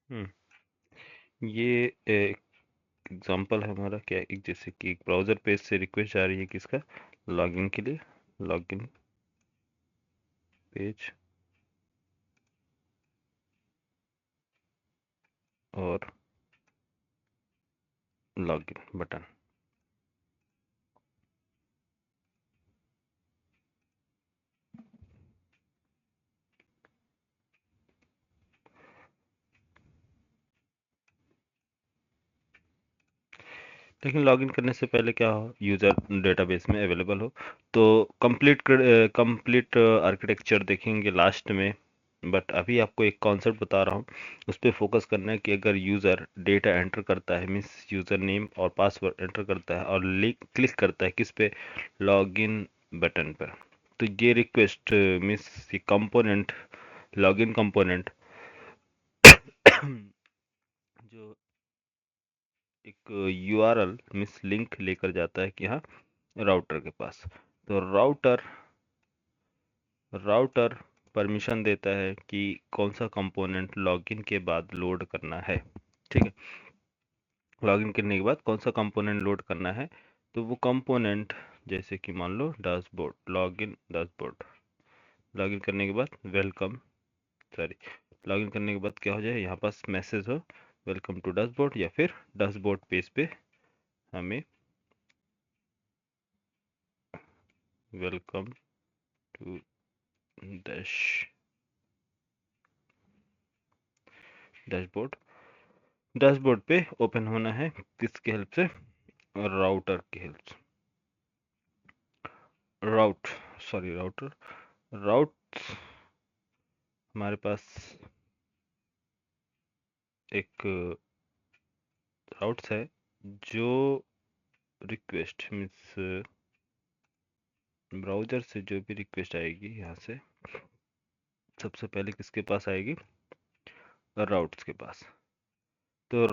ये एक एग्जांपल है हमारा, क्या एक जैसे कि एक ब्राउज़र पेज से रिक्वेस्ट आ रही है किसका, लॉगिन के लिए, लॉगिन पेज और लॉगिन बटन। लेकिन लॉगिन करने से पहले क्या हो, यूज़र डेटाबेस में अवेलेबल हो। तो कंप्लीट आर्किटेक्चर देखेंगे लास्ट में, बट अभी आपको एक कॉन्सेप्ट बता रहा हूँ, उस पर फोकस करना है कि अगर यूज़र डेटा एंटर करता है, मीन्स यूज़र नेम और पासवर्ड एंटर करता है और क्लिक करता है किस पे, लॉगिन बटन पर, तो ये रिक्वेस्ट मीन्स ये कंपोनेंट, लॉगिन कंपोनेंट जो एक यूआरएल मीन्स लिंक लेकर जाता है कि हाँ राउटर के पास। तो राउटर परमिशन देता है कि कौन सा कंपोनेंट लॉगिन के बाद लोड करना है। ठीक है, लॉगिन करने के बाद कौन सा कंपोनेंट लोड करना है, तो वो कंपोनेंट जैसे कि मान लो डैशबोर्ड, लॉगिन डैशबोर्ड, लॉगिन करने के बाद वेलकम, सॉरी, लॉगिन करने के बाद क्या हो जाए, यहाँ पास मैसेज हो वेलकम टू डैशबोर्ड, या फिर डैशबोर्ड पेज पे हमें वेलकम टू डैशबोर्ड, डैशबोर्ड पे ओपन होना है किसकी हेल्प से, राउटर की हेल्प से, राउट सॉरी राउटर राउट हमारे पास एक राउट्स है जो रिक्वेस्ट मीन्स ब्राउज़र से जो भी रिक्वेस्ट आएगी यहाँ से सबसे पहले किसके पास आएगी, राउट्स के पास। तो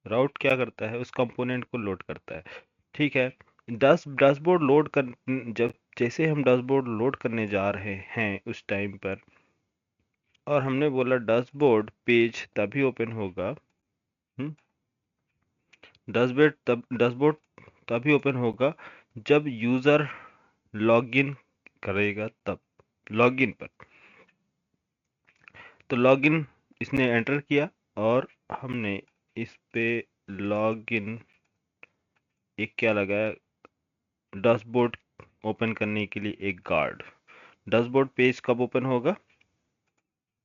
राउट क्या करता है, उस कंपोनेंट को लोड करता है। ठीक है, डैशबोर्ड लोड कर, जब जैसे हम डैशबोर्ड लोड करने जा रहे हैं उस टाइम पर, और हमने बोला डैशबोर्ड पेज तभी ओपन होगा, डैशबोर्ड तभी ओपन होगा जब यूजर लॉगिन करेगा, तब लॉगिन पर। तो लॉगिन इसने एंटर किया और हमने इस पे लॉगिन एक क्या लगाया, डैशबोर्ड ओपन करने के लिए एक गार्ड। डैशबोर्ड पेज कब ओपन होगा,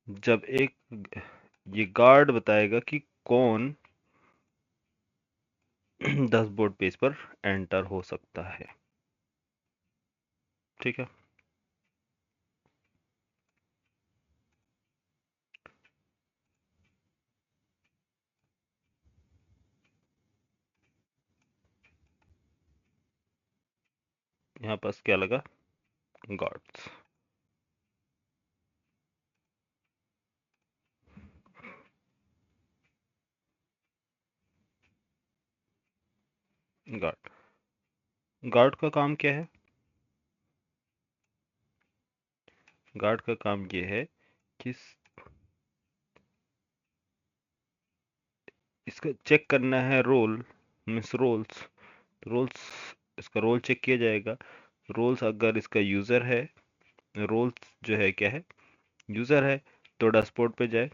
जब एक ये गार्ड बताएगा कि कौन डैशबोर्ड पेज पर एंटर हो सकता है। ठीक है, यहाँ पास क्या लगा, गार्ड्स। गार्ड, गार्ड का काम क्या है, गार्ड का काम ये है कि इसका चेक करना है रोल, मीन्स रोल्स, इसका रोल चेक किया जाएगा। रोल्स अगर इसका यूज़र है, रोल्स जो है क्या है, यूज़र है, तो डैशबोर्ड पे जाए,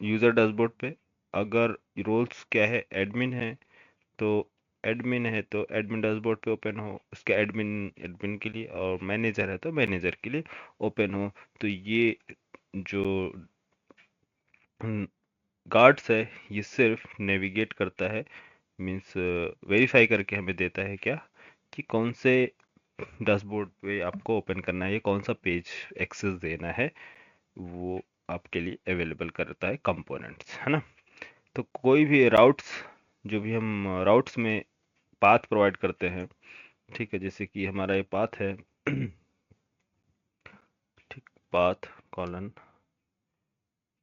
यूज़र डैशबोर्ड पे। अगर रोल्स क्या है, एडमिन है, तो एडमिन है तो एडमिन डैशबोर्ड पे ओपन हो, उसके एडमिन एडमिन के लिए, और मैनेजर है तो मैनेजर के लिए ओपन हो। तो ये जो गार्ड्स है ये सिर्फ नेविगेट करता है, मीन्स वेरीफाई करके हमें देता है क्या, कि कौन से डैशबोर्ड पे आपको ओपन करना है, या कौन सा पेज एक्सेस देना है, वो आपके लिए अवेलेबल करता है कंपोनेंट्स, है ना। तो कोई भी राउट्स, जो भी हम राउट्स में पाथ प्रोवाइड करते हैं, ठीक है, जैसे कि हमारा ये पाथ है ठीक, पाथ कॉलन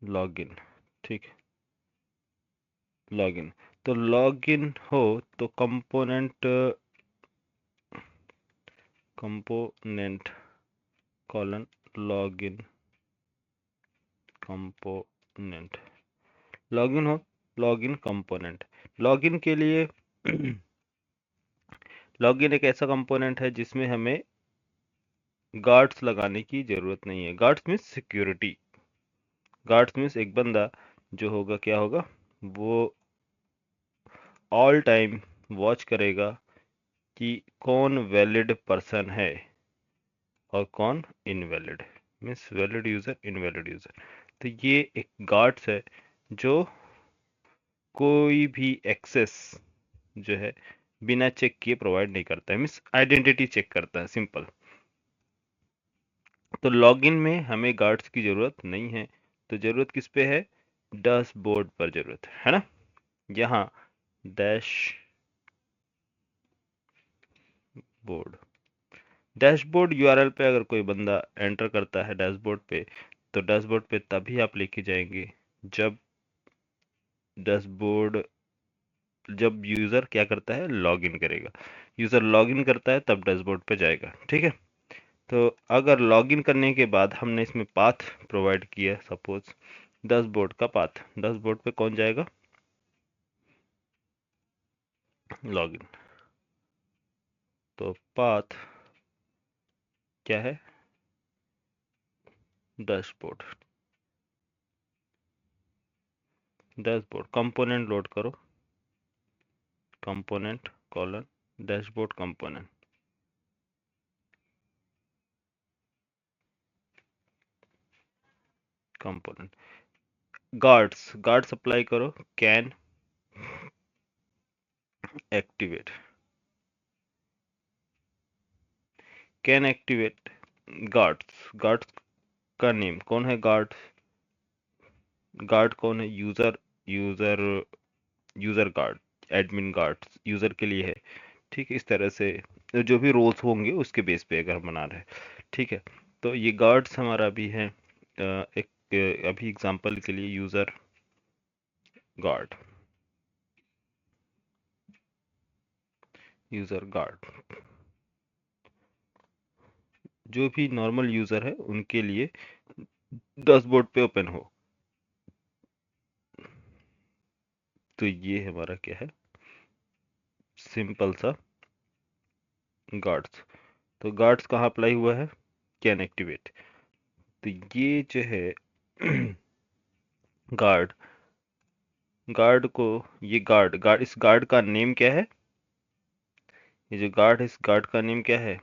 लॉगिन, ठीक, लॉगिन। तो लॉगिन हो तो component colon login component, login हो, लॉगिन कंपोनेंट। लॉगिन के लिए लॉगिन एक ऐसा कंपोनेंट है जिसमें हमें गार्ड्स लगाने की जरूरत नहीं है। Guards means security. Guards means एक बंदा जो होगा, क्या होगा, वो ऑल टाइम वॉच करेगा कि कौन वैलिड पर्सन है और कौन invalid, means valid user, invalid user. तो ये एक गार्ड्स है जो कोई भी एक्सेस जो है बिना चेक किए प्रोवाइड नहीं करता है, मीन्स आइडेंटिटी चेक करता है, सिंपल। तो लॉगिन में हमें गार्ड्स की जरूरत नहीं है। तो जरूरत किस पे है, डैशबोर्ड पर जरूरत है ना। यहाँ डैशबोर्ड, डैशबोर्ड यूआरएल पे अगर कोई बंदा एंटर करता है डैशबोर्ड पे, तो डैशबोर्ड पे तभी आप लेके जाएंगे जब डैशबोर्ड, जब यूजर क्या करता है, लॉगिन करेगा। यूजर लॉगिन करता है तब डैशबोर्ड पे जाएगा, ठीक है। तो अगर लॉगिन करने के बाद हमने इसमें पाथ प्रोवाइड किया, सपोज डैशबोर्ड का पाथ, डैशबोर्ड पे कौन जाएगा, लॉगिन। तो पाथ क्या है, डैशबोर्ड। डैशबोर्ड कंपोनेंट लोड करो, component colon dashboard component. Component guards, guards apply करो, can activate, can activate guards. Guards का नेम कौन है, गार्ड, गार्ड कौन है, user, user, user guard, admin guard user के लिए है, ठीक है। इस तरह से जो भी रोल्स होंगे उसके बेस पे अगर बना रहे, ठीक है। तो ये गार्ड्स हमारा भी है, एक अभी एग्जांपल के लिए यूजर गार्ड, यूजर गार्ड जो भी नॉर्मल यूजर है उनके लिए डैशबोर्ड पे ओपन हो। तो ये हमारा क्या है, सिंपल सा गार्ड्स। तो गार्ड्स कहाँ अप्लाई हुआ है, कैन एक्टिवेट। तो ये जो है गार्ड, गार्ड को, ये गार्ड, गार्ड, इस गार्ड का नेम क्या है, ये जो गार्ड है इस गार्ड का नेम क्या है,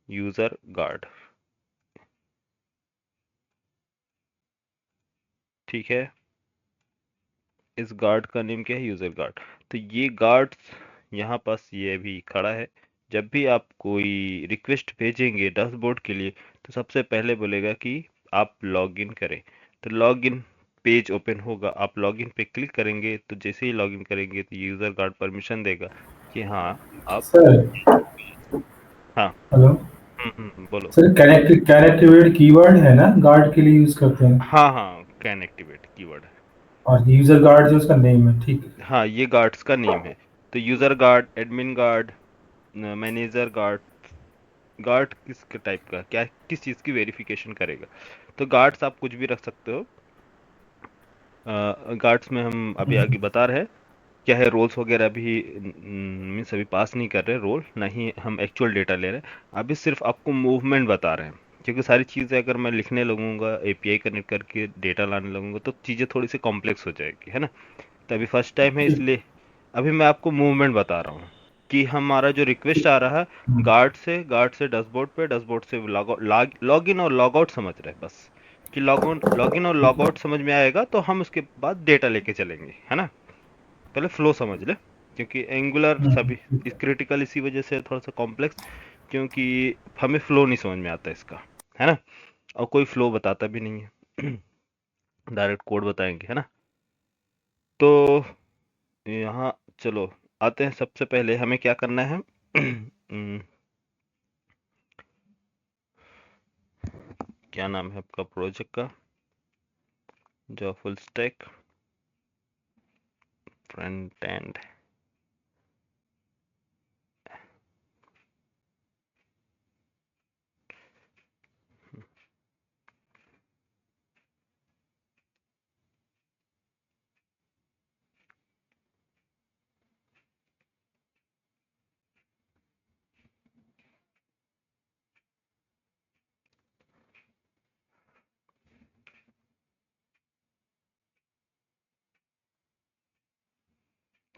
यूजर गार्ड, ठीक है। इस गार्ड का नेम क्या है, यूजर गार्ड। तो ये गार्ड्स यहाँ पास ये अभी खड़ा है। जब भी आप कोई रिक्वेस्ट भेजेंगे डैशबोर्ड के लिए, तो सबसे पहले बोलेगा कि आप लॉगिन करें। तो लॉगिन पेज ओपन होगा, आप लॉगिन पे क्लिक करेंगे, तो जैसे ही लॉगिन करेंगे तो यूजर गार्ड परमिशन देगा कि हाँ आप, सर हाँ, हेलो बोलो। सर, कैन एक्टिवेट कीवर्ड है ना, गार्ड के लिए यूज करते हैं। हाँ हाँ, कैन एक्टिवेट कीवर्ड है। और यूजर गार्ड जो उसका नेम है, ठीक है। हाँ, ये गार्ड्स का नेम है। तो user guard, admin guard, manager guard, guard किस टाइप का, क्या किस चीज़ की वेरिफिकेशन करेगा। तो गार्ड्स आप कुछ भी रख सकते हो। गार्ड्स में हम अभी आगे बता रहे हैं क्या है, रोल्स वगैरह अभी मीन्स अभी पास नहीं कर रहे रोल, ना ही हम एक्चुअल डेटा ले रहे हैं। अभी सिर्फ आपको मूवमेंट बता रहे हैं, क्योंकि सारी चीज़ें अगर मैं लिखने लगूंगा, एपीआई कनेक्ट करके डेटा लाने लगूंगा, तो चीज़ें थोड़ी सी कॉम्प्लेक्स हो जाएगी, है ना। तो अभी फर्स्ट टाइम है ठीक। इसलिए अभी मैं आपको मूवमेंट बता रहा हूँ कि हमारा जो रिक्वेस्ट ठीक। आ रहा है हम्म, गार्ड से डैशबोर्ड पे, डैशबोर्ड से लॉग इन और लॉग आउट समझ रहे हैं बस, कि लॉग इन और ठीक लॉग है। आउट समझ में आएगा तो हम उसके बाद डेटा लेके चलेंगे, है ना। पहले फ्लो समझ ले, क्योंकि एंगुलर सभी ठीक इस है। क्रिटिकल इसी वजह से थोड़ा सा कॉम्प्लेक्स, क्योंकि हमें फ्लो नहीं समझ में आता इसका, है ना। और कोई फ्लो बताता भी नहीं है डायरेक्ट कोड बताएंगे, है ना। तो यहाँ चलो आते हैं, सबसे पहले हमें क्या करना है क्या नाम है आपका प्रोजेक्ट का, जो फुल स्टैक फ्रंट एंड,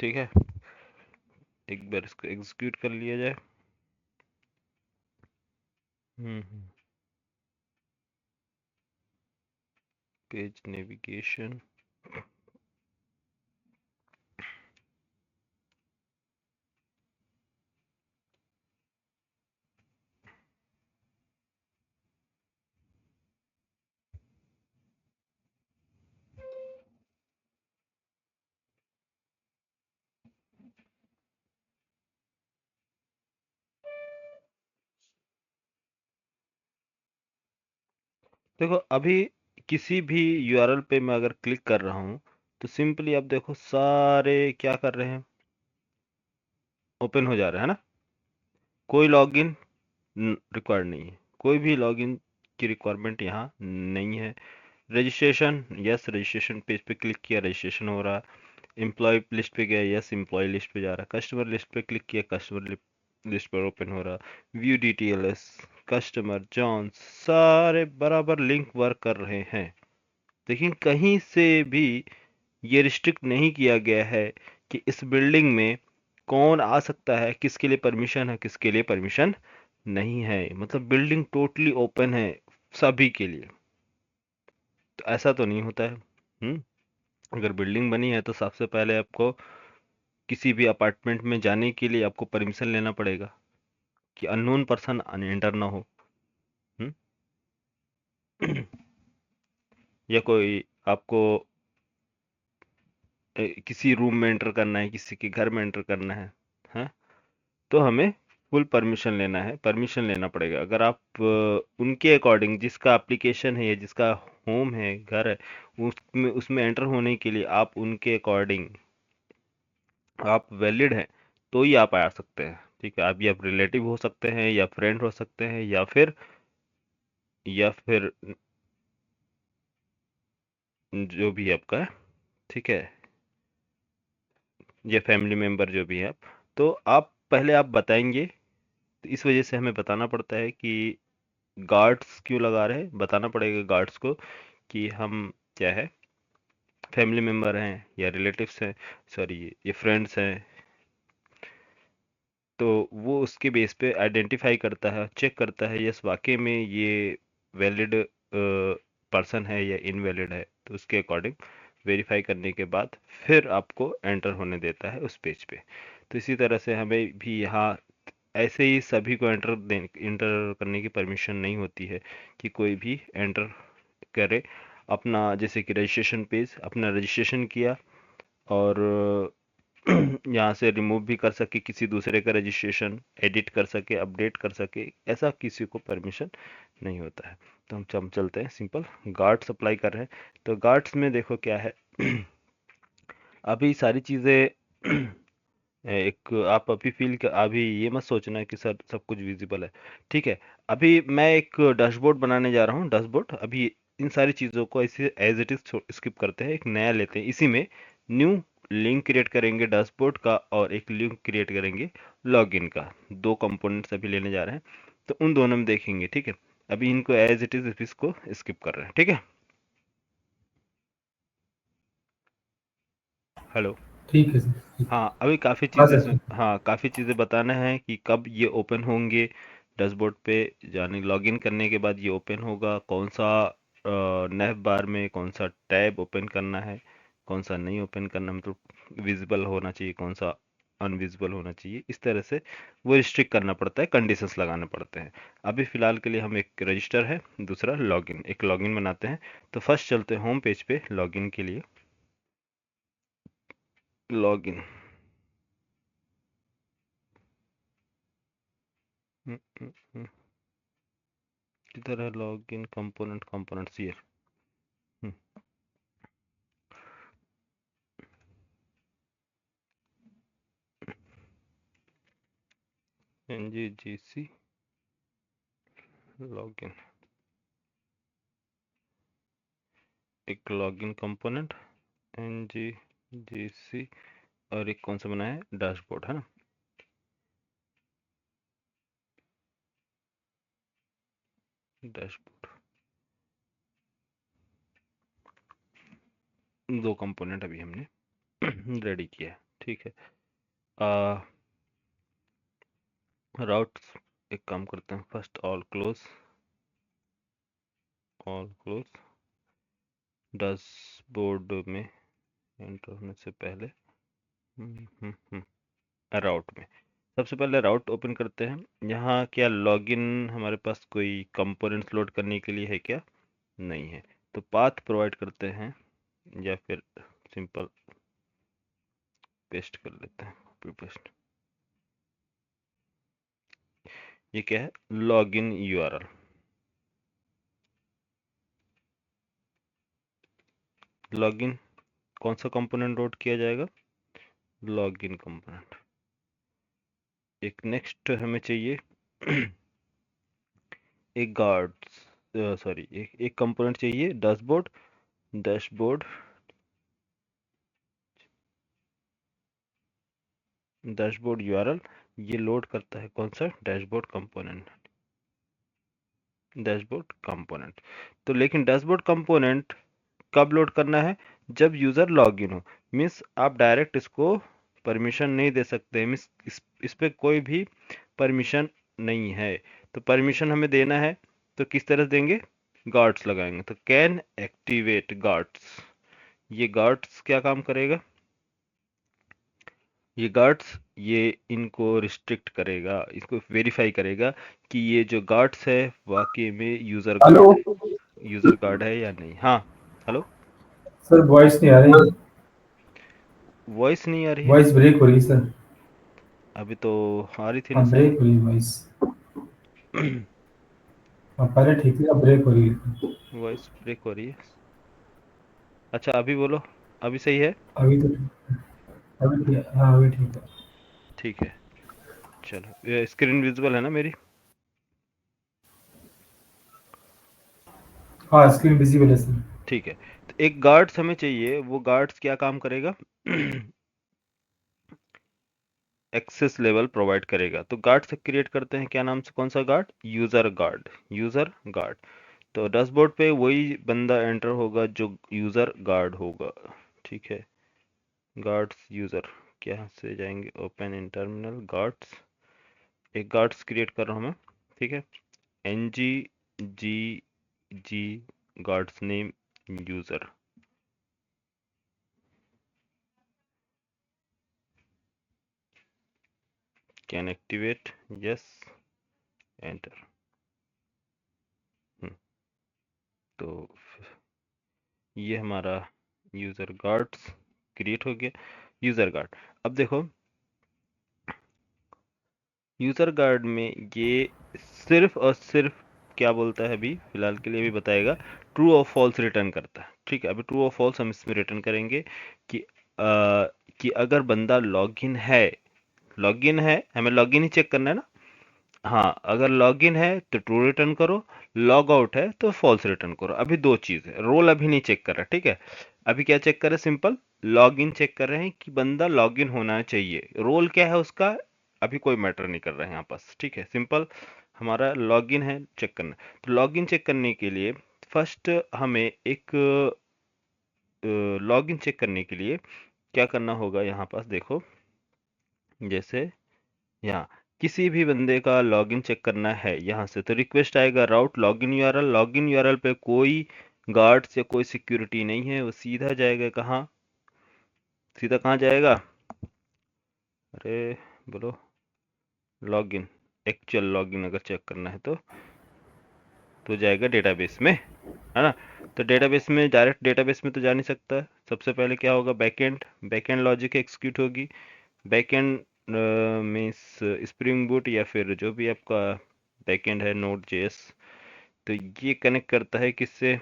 ठीक है, एक बार इसको एग्जीक्यूट कर लिया जाए। पेज नेविगेशन, देखो अभी किसी भी यूआरएल पे मैं अगर क्लिक कर रहा हूँ तो सिंपली आप देखो सारे क्या कर रहे हैं, ओपन हो जा रहा है ना। कोई लॉगिन रिक्वायर्ड नहीं है, कोई भी लॉगिन की रिक्वायरमेंट यहाँ नहीं है। रजिस्ट्रेशन, यस रजिस्ट्रेशन पेज पे क्लिक किया, रजिस्ट्रेशन हो रहा। एम्प्लॉय लिस्ट पे गया, यस एम्प्लॉय लिस्ट पे जा रहा। कस्टमर लिस्ट पे क्लिक किया, कस्टमर लिस्ट पर ओपन हो रहा। व्यू डिटेल्स, कस्टमर जॉन्स, सारे बराबर लिंक वर्क कर रहे हैं। लेकिन कहीं से भी ये रिस्ट्रिक्ट नहीं किया गया है कि इस बिल्डिंग में कौन आ सकता है, किसके लिए परमिशन है, किसके लिए परमिशन नहीं है। मतलब बिल्डिंग टोटली ओपन है सभी के लिए। तो ऐसा तो नहीं होता है। अगर बिल्डिंग बनी है तो सबसे पहले आपको किसी भी अपार्टमेंट में जाने के लिए आपको परमिशन लेना पड़ेगा कि अननोन पर्सन एंटर ना हो। हम्म या कोई आपको किसी रूम में एंटर करना है, किसी के घर में एंटर करना है, तो हमें फुल परमिशन लेना है, परमिशन लेना पड़ेगा। अगर आप उनके अकॉर्डिंग, जिसका एप्लीकेशन है या जिसका होम है, घर है, उसमें उसमें एंटर होने के लिए आप उनके अकॉर्डिंग आप वैलिड हैं तो ही आप आ सकते हैं। ठीक है, अभी आप रिलेटिव हो सकते हैं या फ्रेंड हो सकते हैं या फिर जो भी आपका है, ठीक है, ये फैमिली मेंबर जो भी है आप, तो आप पहले आप बताएंगे। तो इस वजह से हमें बताना पड़ता है कि गार्ड्स क्यों लगा रहे हैं, बताना पड़ेगा गार्ड्स को कि हम क्या है, फैमिली मेंबर हैं या रिलेटिव्स हैं, सॉरी ये फ्रेंड्स हैं। तो वो उसके बेस पे आइडेंटिफाई करता है, चेक करता है यस वाकई में ये वैलिड पर्सन है या इनवैलिड है। तो उसके अकॉर्डिंग वेरीफाई करने के बाद फिर आपको एंटर होने देता है उस पेज पे। तो इसी तरह से हमें भी यहाँ ऐसे ही सभी को एंटर करने की परमिशन नहीं होती है कि कोई भी एंटर करे अपना, जैसे कि रजिस्ट्रेशन पेज, अपना रजिस्ट्रेशन किया और यहाँ से रिमूव भी कर सके, किसी दूसरे का रजिस्ट्रेशन एडिट कर सके, अपडेट कर सके, ऐसा किसी को परमिशन नहीं होता है। तो हम चलते हैं सिंपल गार्ड्स अप्लाई कर रहे हैं। तो गार्ड्स में देखो क्या है, अभी सारी चीज़ें एक आप अभी फील कर, अभी ये मत सोचना कि सर सब कुछ विजिबल है। ठीक है, अभी मैं एक डैशबोर्ड बनाने जा रहा हूँ, डैशबोर्ड। अभी इन सारी चीज़ों को ऐसे एज इट इज स्किप करते हैं, एक नया लेते हैं। इसी में न्यू लिंक क्रिएट करेंगे डैशबोर्ड का और एक लिंक क्रिएट करेंगे लॉगिन का। दो कंपोनेंट्स अभी लेने जा रहे हैं, तो उन दोनों में देखेंगे। ठीक है, अभी इनको एज इट इज इसको स्किप कर रहे हैं। ठीक है, हेलो। ठीक है सर, ठीक। हाँ, अभी काफ़ी हाँ चीज़ें सर। हाँ काफ़ी चीज़ें बताना है कि कब ये ओपन होंगे। डैशबोर्ड पे जाने लॉगिन करने के बाद ये ओपन होगा, कौन सा नैव बार में कौन सा टैब ओपन करना है, कौन सा नहीं ओपन करना, मतलब विजिबल होना चाहिए, कौन सा अनविजिबल होना चाहिए। इस तरह से वो रिस्ट्रिक्ट करना पड़ता है, कंडीशंस लगाने पड़ते हैं। अभी फ़िलहाल के लिए हम एक रजिस्टर है, दूसरा लॉगिन, एक लॉगिन बनाते हैं। तो फर्स्ट चलते हैं होम पेज पे लॉगिन के लिए। लॉगिन, किधर है login components here. ngGC login, एक लॉगिन कंपोनेंट ngGC, और एक कौन सा बनाया है, डैशबोर्ड है ना। डैशबोर्ड, दो कंपोनेंट अभी हमने रेडी किया है। ठीक है। राउट्स, एक काम करते हैं, फर्स्ट ऑल क्लोज डैशबोर्ड में एंटर होने से पहले राउट में सबसे पहले राउट ओपन करते हैं। यहाँ क्या लॉगिन हमारे पास कोई कंपोनेंट्स लोड करने के लिए है क्या? नहीं है। तो पाथ प्रोवाइड करते हैं या फिर सिंपल पेस्ट कर लेते हैं, कॉपी पेस्ट। ये क्या है? Login URL. लॉगिन कौन सा कंपोनेंट लोड किया जाएगा? Login component. एक नेक्स्ट हमें चाहिए एक गार्ड्स, सॉरी, एक कंपोनेंट चाहिए डैशबोर्ड। Dashboard dashboard URL. ये लोड करता है कौन सा? Dashboard component. Dashboard component. तो लेकिन डैशबोर्ड कंपोनेंट कब लोड करना है? जब यूजर लॉगिन हो। मीन्स आप डायरेक्ट इसको परमिशन नहीं दे सकते। मीन्स इस पे कोई भी परमिशन नहीं है। तो परमिशन हमें देना है तो किस तरह से देंगे? गार्ड्स लगाएंगे। तो कैन एक्टिवेट गार्ड्स। ये गार्ड्स क्या काम करेगा? ये गार्ड्स ये इनको रिस्ट्रिक्ट करेगा, इसको वेरीफाई करेगा कि ये जो गार्ड्स है वाकई में हेलो यूजर गार्ड है या नहीं। हाँ, हेलो। सर, वॉइस नहीं आ रही। वॉइस नहीं आ रही है? वॉइस ब्रेक हो रही है सर। अभी तो आ रही थी ना हाँ, सही। ब्रेक हो रही है वॉइस। हाँ, पहले ठीक थी, अब ब्रेक हो रही है। वॉइस ब्रेक हो रही है। अच्छा, अभी बोलो। अभी सही है? अभी तो अभी ठीक है। हाँ, अभी ठीक है। ठीक है। चलो, स्क्रीन विजिबल है ना मेरी? हाँ, स्क्रीन विजिबल है सर। ठीक है। तो एक गार्ड्स हमें चाहिए, वो गार्ड्स क्या काम करेगा? एक्सेस लेवल प्रोवाइड करेगा। तो गार्ड से क्रिएट करते हैं, क्या नाम से? कौन सा guard? User guard. User guard. तो डैशबोर्ड पे वही बंदा एंटर होगा जो यूजर गार्ड होगा। ठीक है। गार्ड्स यूजर, क्या से जाएंगे? Open in terminal guards. एक गार्ड्स क्रिएट कर रहा हूँ मैं। ठीक है। N G G G guards name user. Can activate, yes, enter. तो ये हमारा यूजर गार्ड्स क्रिएट हो गया। User guard. अब देखो, यूजर गार्ड में ये सिर्फ और सिर्फ क्या बोलता है? अभी फिलहाल के लिए भी बताएगा। ट्रू और फॉल्स रिटर्न करता है। ठीक है। अभी ट्रू और फॉल्स हम इसमें रिटर्न करेंगे कि कि अगर बंदा लॉगिन है, हमें लॉगिन ही चेक करना है ना। हाँ, अगर लॉगिन है तो ट्रू रिटर्न करो, लॉग आउट है तो फॉल्स रिटर्न करो। अभी दो चीज है, रोल अभी नहीं चेक कर रहा। ठीक है। अभी क्या चेक कर रहे हैं? सिंपल लॉगिन चेक कर रहे हैं कि बंदा लॉगिन होना चाहिए। रोल क्या है उसका अभी कोई मैटर नहीं कर रहा है यहाँ पास। ठीक है। सिंपल हमारा लॉगिन है, चेक करना है। तो लॉगिन चेक करने के लिए फर्स्ट हमें एक लॉगिन चेक करने के लिए क्या करना होगा? यहाँ पास देखो, जैसे यहाँ किसी भी बंदे का लॉगिन चेक करना है यहाँ से, तो रिक्वेस्ट आएगा राउट लॉगिन यूआरएल। लॉगिन यूआरएल पे कोई गार्ड्स या कोई सिक्योरिटी नहीं है, वो सीधा जाएगा कहाँ? सीधा कहाँ जाएगा? अरे बोलो। लॉगिन, एक्चुअल लॉगिन अगर चेक करना है तो जाएगा डेटाबेस में, है ना। तो डेटाबेस में, डायरेक्ट डेटाबेस में तो जा नहीं सकता। सबसे पहले क्या होगा? बैकएंड। बैकएंड लॉजिक एग्जीक्यूट होगी। बैकएंड मीन्स स्प्रिंग बूट या फिर जो भी आपका बैकएंड है, नोड जेएस। तो ये कनेक्ट करता है किससे?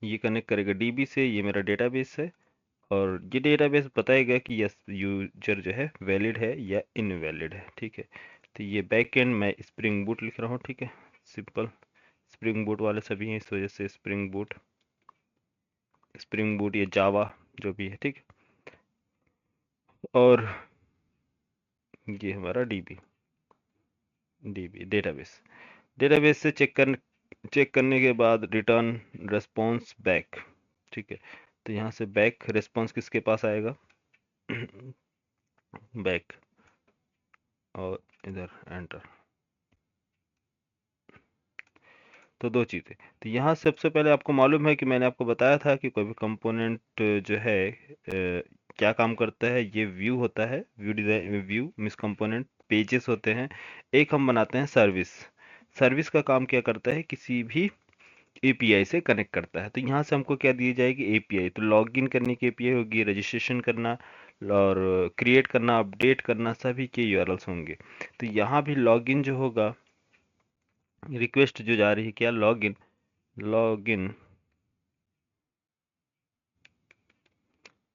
ये कनेक्ट करेगा डीबी से। ये मेरा डेटाबेस है और ये डेटाबेस बताएगा कि यस यूजर जो है वैलिड है या इनवैलिड है। ठीक है। तो ये बैकएंड मैं स्प्रिंग बूट लिख रहा हूँ। ठीक है। सिंपल स्प्रिंग बूट वाले सभी हैं, इस वजह से स्प्रिंग बूट ये जावा जो भी है। ठीक है। और ये हमारा डीबी डीबी डेटाबेस। डेटाबेस से चेक करने के बाद रिटर्न रेस्पॉन्स बैक। ठीक है। तो यहाँ से बैक रेस्पॉन्स किसके पास आएगा? बैक और इधर एंटर। तो दो चीज़ें। तो यहाँ सबसे पहले आपको मालूम है कि मैंने आपको बताया था कि कोई भी कंपोनेंट जो है क्या काम करता है। ये व्यू होता है, view design, view means component pages होते हैं। एक हम बनाते हैं सर्विस। सर्विस का काम क्या करता है, किसी भी एपीआई से कनेक्ट करता है। तो यहाँ से हमको क्या दी जाएगी, एपीआई। तो लॉगिन करने की एपीआई होगी, रजिस्ट्रेशन करना और क्रिएट करना, अपडेट करना, सभी के यूआरएल्स होंगे। तो यहाँ भी लॉगिन जो होगा, रिक्वेस्ट जो जा रही है, क्या लॉगिन, लॉगिन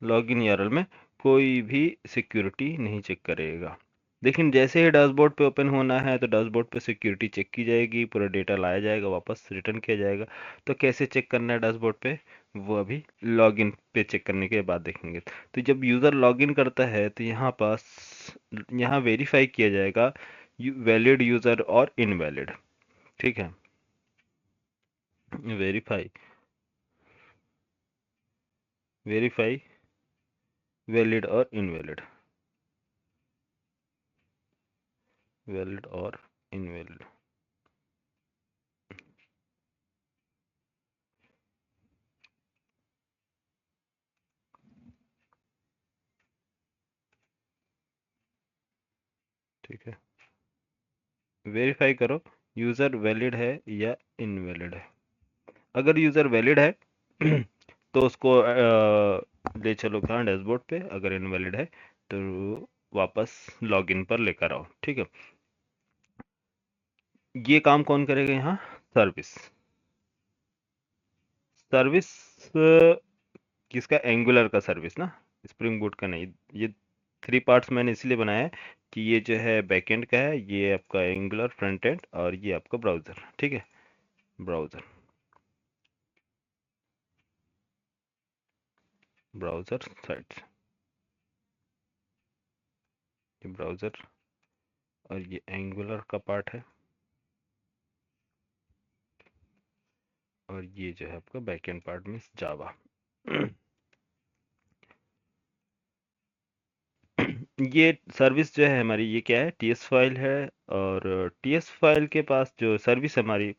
लॉगिन यूआरएल में कोई भी सिक्योरिटी नहीं चेक करेगा। लेकिन जैसे ही डैशबोर्ड पे ओपन होना है तो डैशबोर्ड पे सिक्योरिटी चेक की जाएगी, पूरा डेटा लाया जाएगा, वापस रिटर्न किया जाएगा। तो कैसे चेक करना है डैशबोर्ड पे, वो अभी लॉगिन पे चेक करने के बाद देखेंगे। तो जब यूज़र लॉगिन करता है तो यहाँ वेरीफाई किया जाएगा वैलिड यूज़र और इनवैलिड। ठीक है, वेरीफाई, वेरीफाई वैलिड और इनवैलिड, वैलिड और इनवैलिड। ठीक है, वेरीफाई करो यूज़र वैलिड है या इनवैलिड है। अगर यूज़र वैलिड है तो उसको ले चलो कहाँ, डैशबोर्ड पे। अगर इनवैलिड है तो वापस लॉगिन पर लेकर आओ। ठीक है, ये काम कौन करेगा यहाँ, सर्विस। सर्विस किसका, एंगुलर का सर्विस ना, स्प्रिंग बूट का नहीं। ये थ्री पार्ट्स मैंने इसलिए बनाया है कि ये जो है बैकएंड का है, ये आपका एंगुलर फ्रंट एंड, और ये आपका ब्राउज़र। ठीक है, ब्राउज़र, ब्राउज़र साइट्स, ये ब्राउज़र और ये एंगुलर का पार्ट है, और ये जो है आपका बैकएंड पार्ट मीन्स जावा। ये सर्विस जो है हमारी, ये क्या है, टीएस फाइल है। और टीएस फाइल के पास जो सर्विस हमारी,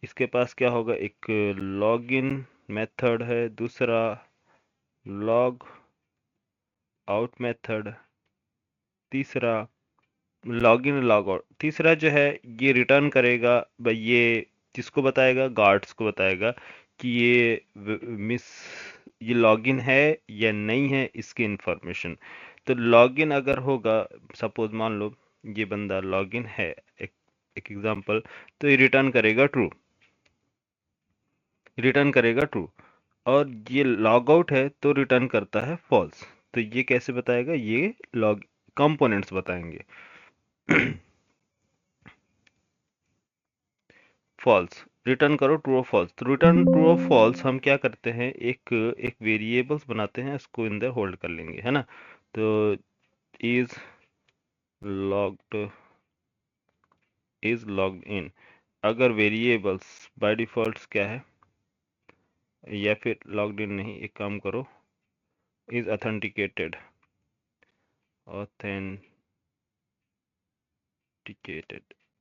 इसके पास क्या होगा, एक लॉगिन मेथड है, दूसरा लॉग आउट मेथड, तीसरा लॉगिन लॉग आउट, तीसरा जो है ये रिटर्न करेगा भाई, ये किसको बताएगा, गार्ड्स को बताएगा कि मिस ये लॉगिन है या नहीं है, इसकी इंफॉर्मेशन। तो लॉगिन अगर होगा, सपोज मान लो ये बंदा लॉगिन है, एक एक एग्जांपल, तो ये रिटर्न करेगा ट्रू, रिटर्न करेगा ट्रू। और ये लॉग आउट है तो रिटर्न करता है फॉल्स। तो ये कैसे बताएगा, ये लॉग कंपोनेंट्स बताएंगे। फॉल्स, रिटर्न करो ट्रू और फॉल्स। तो रिटर्न ट्रू और फॉल्स हम क्या करते हैं, एक एक वेरिएबल्स बनाते हैं, इसको अंदर होल्ड कर लेंगे, है ना। तो is logged, is logged in. अगर वेरिएबल्स बाय डिफॉल्ट क्या है, या फिर लॉग्ड इन नहीं, एक काम करो, is authenticated, authenticated,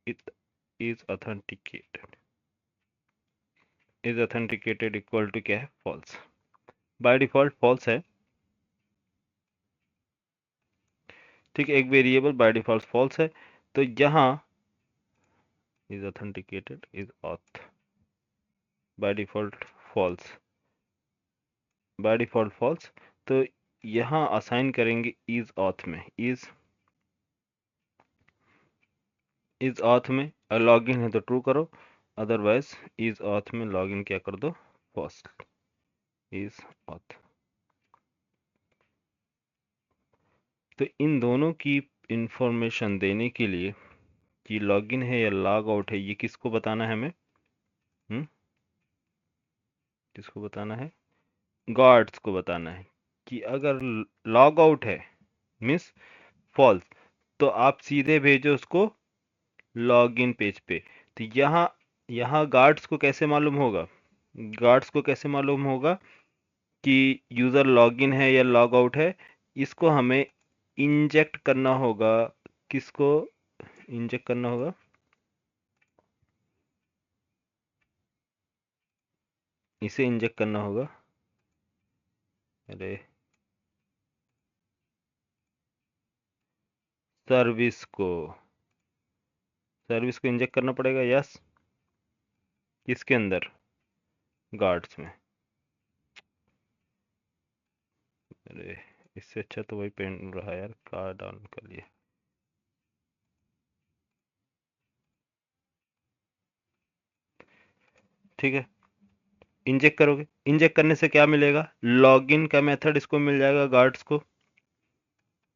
it is authenticated, is authenticated equal to क्या है, फॉल्स। बाय डिफॉल्ट फॉल्स है। ठीक है, एक वेरिएबल बाय डिफॉल्ट फॉल्स है। तो यहाँ is authenticated is auth, by default false, by default false। तो यहाँ असाइन करेंगे is auth में, is auth में लॉगिन है तो ट्रू करो, अदरवाइज is auth में लॉगिन क्या कर दो, false, is auth। तो इन दोनों की इंफॉर्मेशन देने के लिए कि लॉगिन है या लॉग आउट है, ये किसको बताना है हमें, किसको बताना है, गार्ड्स को बताना है कि अगर लॉग आउट है मीन्स फॉल्स, तो आप सीधे भेजो उसको लॉगिन पेज पे। तो यहाँ यहाँ गार्ड्स को कैसे मालूम होगा, गार्ड्स को कैसे मालूम होगा कि यूज़र लॉगिन है या लॉग आउट है, इसको हमें इंजेक्ट करना होगा। किसको इंजेक्ट करना होगा? इसे इंजेक्ट करना होगा। अरे, सर्विस को इंजेक्ट करना पड़ेगा। यस, किसके अंदर? गार्ड्स में। अरे, इससे अच्छा तो वही पेन रहा यार, कार डाउन कर लिए। ठीक है, इंजेक्ट करोगे। इंजेक्ट करने से क्या मिलेगा? लॉगिन का मेथड इसको मिल जाएगा, गार्ड्स को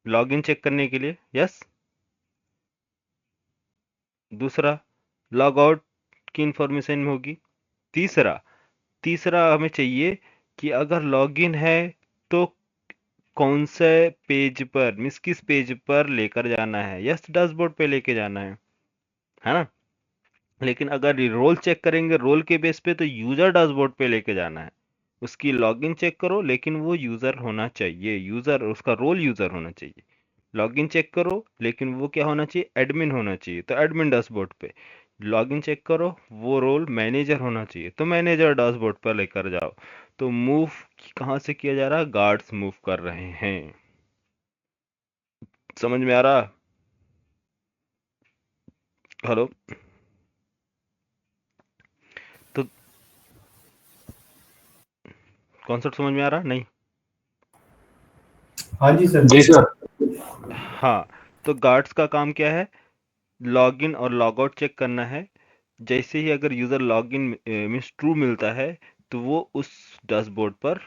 लॉगिन चेक करने के लिए। यस। दूसरा, लॉग आउट की इंफॉर्मेशन होगी। तीसरा तीसरा हमें चाहिए कि अगर लॉगिन है तो कौन से पेज पर, मिस किस पेज पर लेकर जाना है। यस, डैशबोर्ड पे लेके जाना है ना। लेकिन अगर रोल चेक करेंगे रोल के बेस पे, तो यूजर डैशबोर्ड पे लेके जाना है। उसकी लॉगिन चेक करो, लेकिन वो यूजर होना चाहिए, यूजर, उसका रोल यूजर होना चाहिए। लॉगिन चेक करो, लेकिन वो क्या होना चाहिए? एडमिन होना चाहिए, तो एडमिन डैशबोर्ड पे। लॉगिन चेक करो, वो रोल मैनेजर होना चाहिए, तो मैनेजर डैशबोर्ड पर लेकर जाओ। तो मूव कहाँ से किया जा रहा है? गार्ड्स मूव कर रहे हैं। समझ में आ रहा? हेलो? तो कॉन्सेप्ट समझ में आ रहा? नहीं? हाँ जी सर। जी सर। हाँ, तो गार्ड्स का काम क्या है? लॉगिन और लॉग आउट चेक करना है। जैसे ही अगर यूज़र लॉगिन मीन्स ट्रू मिलता है, तो वो उस डैशबोर्ड पर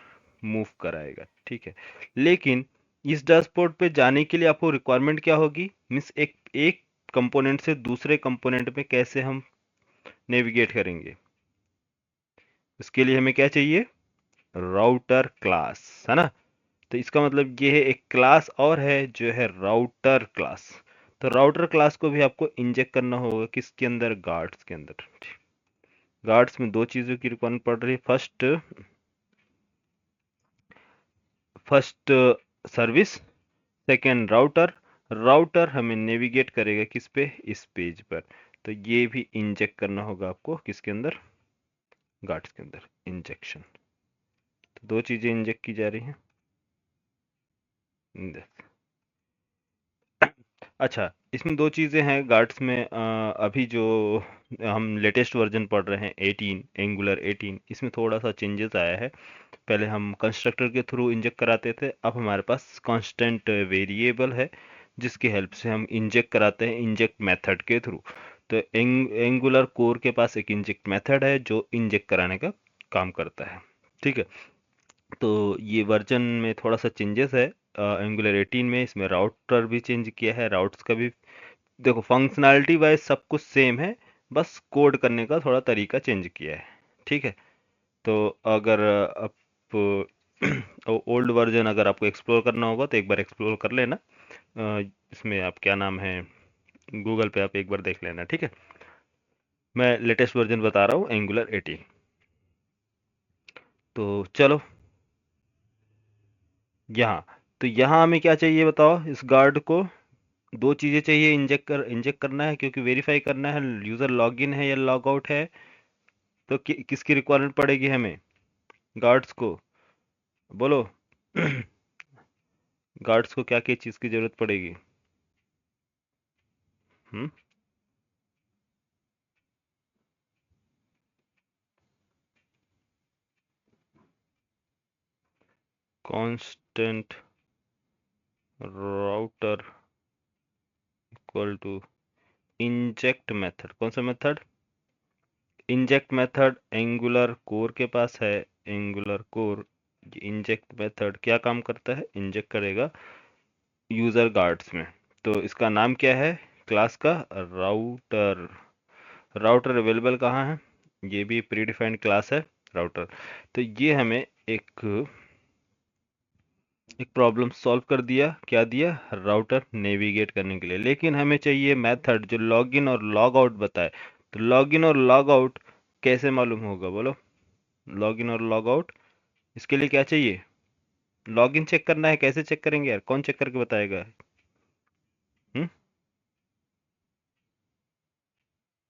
मूव कराएगा। ठीक है, लेकिन इस डैशबोर्ड पे जाने के लिए आपको रिक्वायरमेंट क्या होगी? मीन्स एक एक कंपोनेंट से दूसरे कंपोनेंट में कैसे हम नेविगेट करेंगे? उसके लिए हमें क्या चाहिए? राउटर क्लास, है ना। तो इसका मतलब ये है, एक क्लास और है जो है राउटर क्लास। तो राउटर क्लास को भी आपको इंजेक्ट करना होगा, किसके अंदर? गार्ड्स के अंदर। गार्ड्स में दो चीज़ों की रिक्वायरमेंट पड़ रही है। First service, second router. Router हमें नेविगेट करेगा किस पे? इस पेज पर। तो ये भी इंजेक्ट करना होगा आपको, किसके अंदर? गार्ड्स के अंदर। इंजेक्शन, तो दो चीज़ें इंजेक्ट की जा रही हैं। अच्छा, इसमें दो चीज़ें हैं गार्ड्स में। अभी जो हम लेटेस्ट वर्जन पढ़ रहे हैं 18, एंगुलर 18, इसमें थोड़ा सा चेंजेस आया है। पहले हम कंस्ट्रक्टर के थ्रू इंजेक्ट कराते थे, अब हमारे पास कांस्टेंट वेरिएबल है, जिसकी हेल्प से हम इंजेक्ट कराते हैं इंजेक्ट मेथड के थ्रू। तो एंगुलर कोर के पास एक इंजेक्ट मेथड है जो इंजेक्ट कराने का काम करता है। ठीक है, तो ये वर्जन में थोड़ा सा चेंजेस है एंगुलर 18 में। इसमें राउटर भी चेंज किया है, राउट्स का भी। देखो, फंक्शनैलिटी वाइज सब कुछ सेम है, बस कोड करने का थोड़ा तरीका चेंज किया है। ठीक है, तो अगर आप ओल्ड वर्जन अगर आपको एक्सप्लोर करना होगा तो एक बार एक्सप्लोर कर लेना। इसमें आप क्या नाम है, गूगल पे आप एक बार देख लेना। ठीक है, मैं लेटेस्ट वर्जन बता रहा हूँ, एंगुलर 18। तो चलो, यहाँ तो यहाँ हमें क्या चाहिए बताओ? इस गार्ड को दो चीज़ें चाहिए, इंजेक्ट करना है, क्योंकि वेरीफाई करना है यूज़र लॉगिन है या लॉग आउट है। तो किसकी रिक्वायरमेंट पड़ेगी हमें? गार्ड्स को। बोलो। गार्ड्स को क्या क्या चीज़ की ज़रूरत पड़ेगी? Hmm constant router equal to inject method. कौन सा method? Inject method Angular core के पास है। एंगुलर कोर इंजेक्ट मेथड क्या काम करता है? इंजेक्ट करेगा यूज़र गार्ड्स में। तो इसका नाम क्या है क्लास का? राउटर। राउटर अवेलेबल कहाँ है? ये भी प्री डिफाइंड क्लास है, राउटर। तो ये हमें एक एक प्रॉब्लम सॉल्व कर दिया। क्या दिया? राउटर नेविगेट करने के लिए। लेकिन हमें चाहिए मेथड जो लॉगिन और लॉग आउट बताए। तो लॉगिन और लॉग आउट कैसे मालूम होगा? बोलो, लॉगिन और लॉग आउट। इसके लिए क्या चाहिए? लॉगिन चेक करना है, कैसे चेक करेंगे यार, कौन चेक करके बताएगा?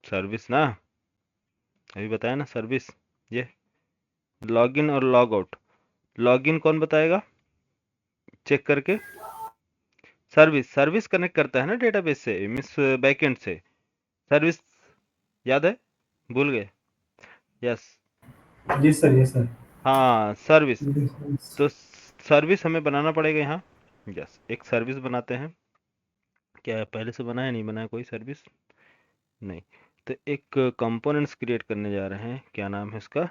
सर्विस ना, अभी बताया ना सर्विस। ये लॉगिन और लॉग आउट। लॉगिन कौन बताएगा चेक करके? सर्विस, सर्विस कनेक्ट करता है ना डेटाबेस से, मिस बैकएंड से। सर्विस याद है, भूल गए? Yes. Yes sir, yes sir. हाँ सर्विस। तो सर्विस हमें बनाना पड़ेगा यहाँ। यस, एक सर्विस बनाते हैं। क्या पहले से बनाया, नहीं बनाया कोई सर्विस? नहीं। तो एक कंपोनेंट्स क्रिएट करने जा रहे हैं, क्या नाम है इसका?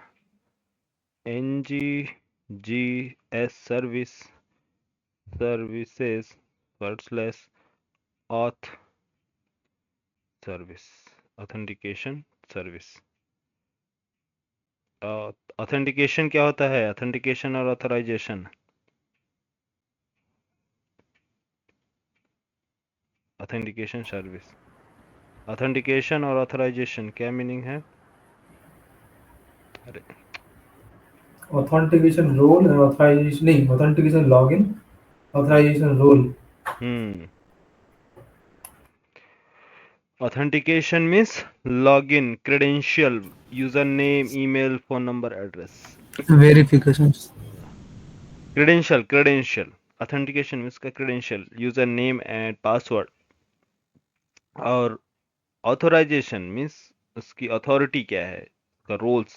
NGGS service, services /auth service, authentication service. Authentication क्या होता है? ऑथेंटिकेशन और ऑथराइजेशन। ऑथेंटिकेशन सर्विस, ऑथेंटिकेशन और ऑथराइजेशन क्या मीनिंग है? अरे ऑथेंटिकेशन रोल और ऑथराइजेशन नहीं, authentication login, authorization role. Hmm authentication means login, credential, user name, email, phone number, address. Verifications. Credential authentication means का credential, user name and password. और authorization means उसकी authority क्या है, उसका रोल्स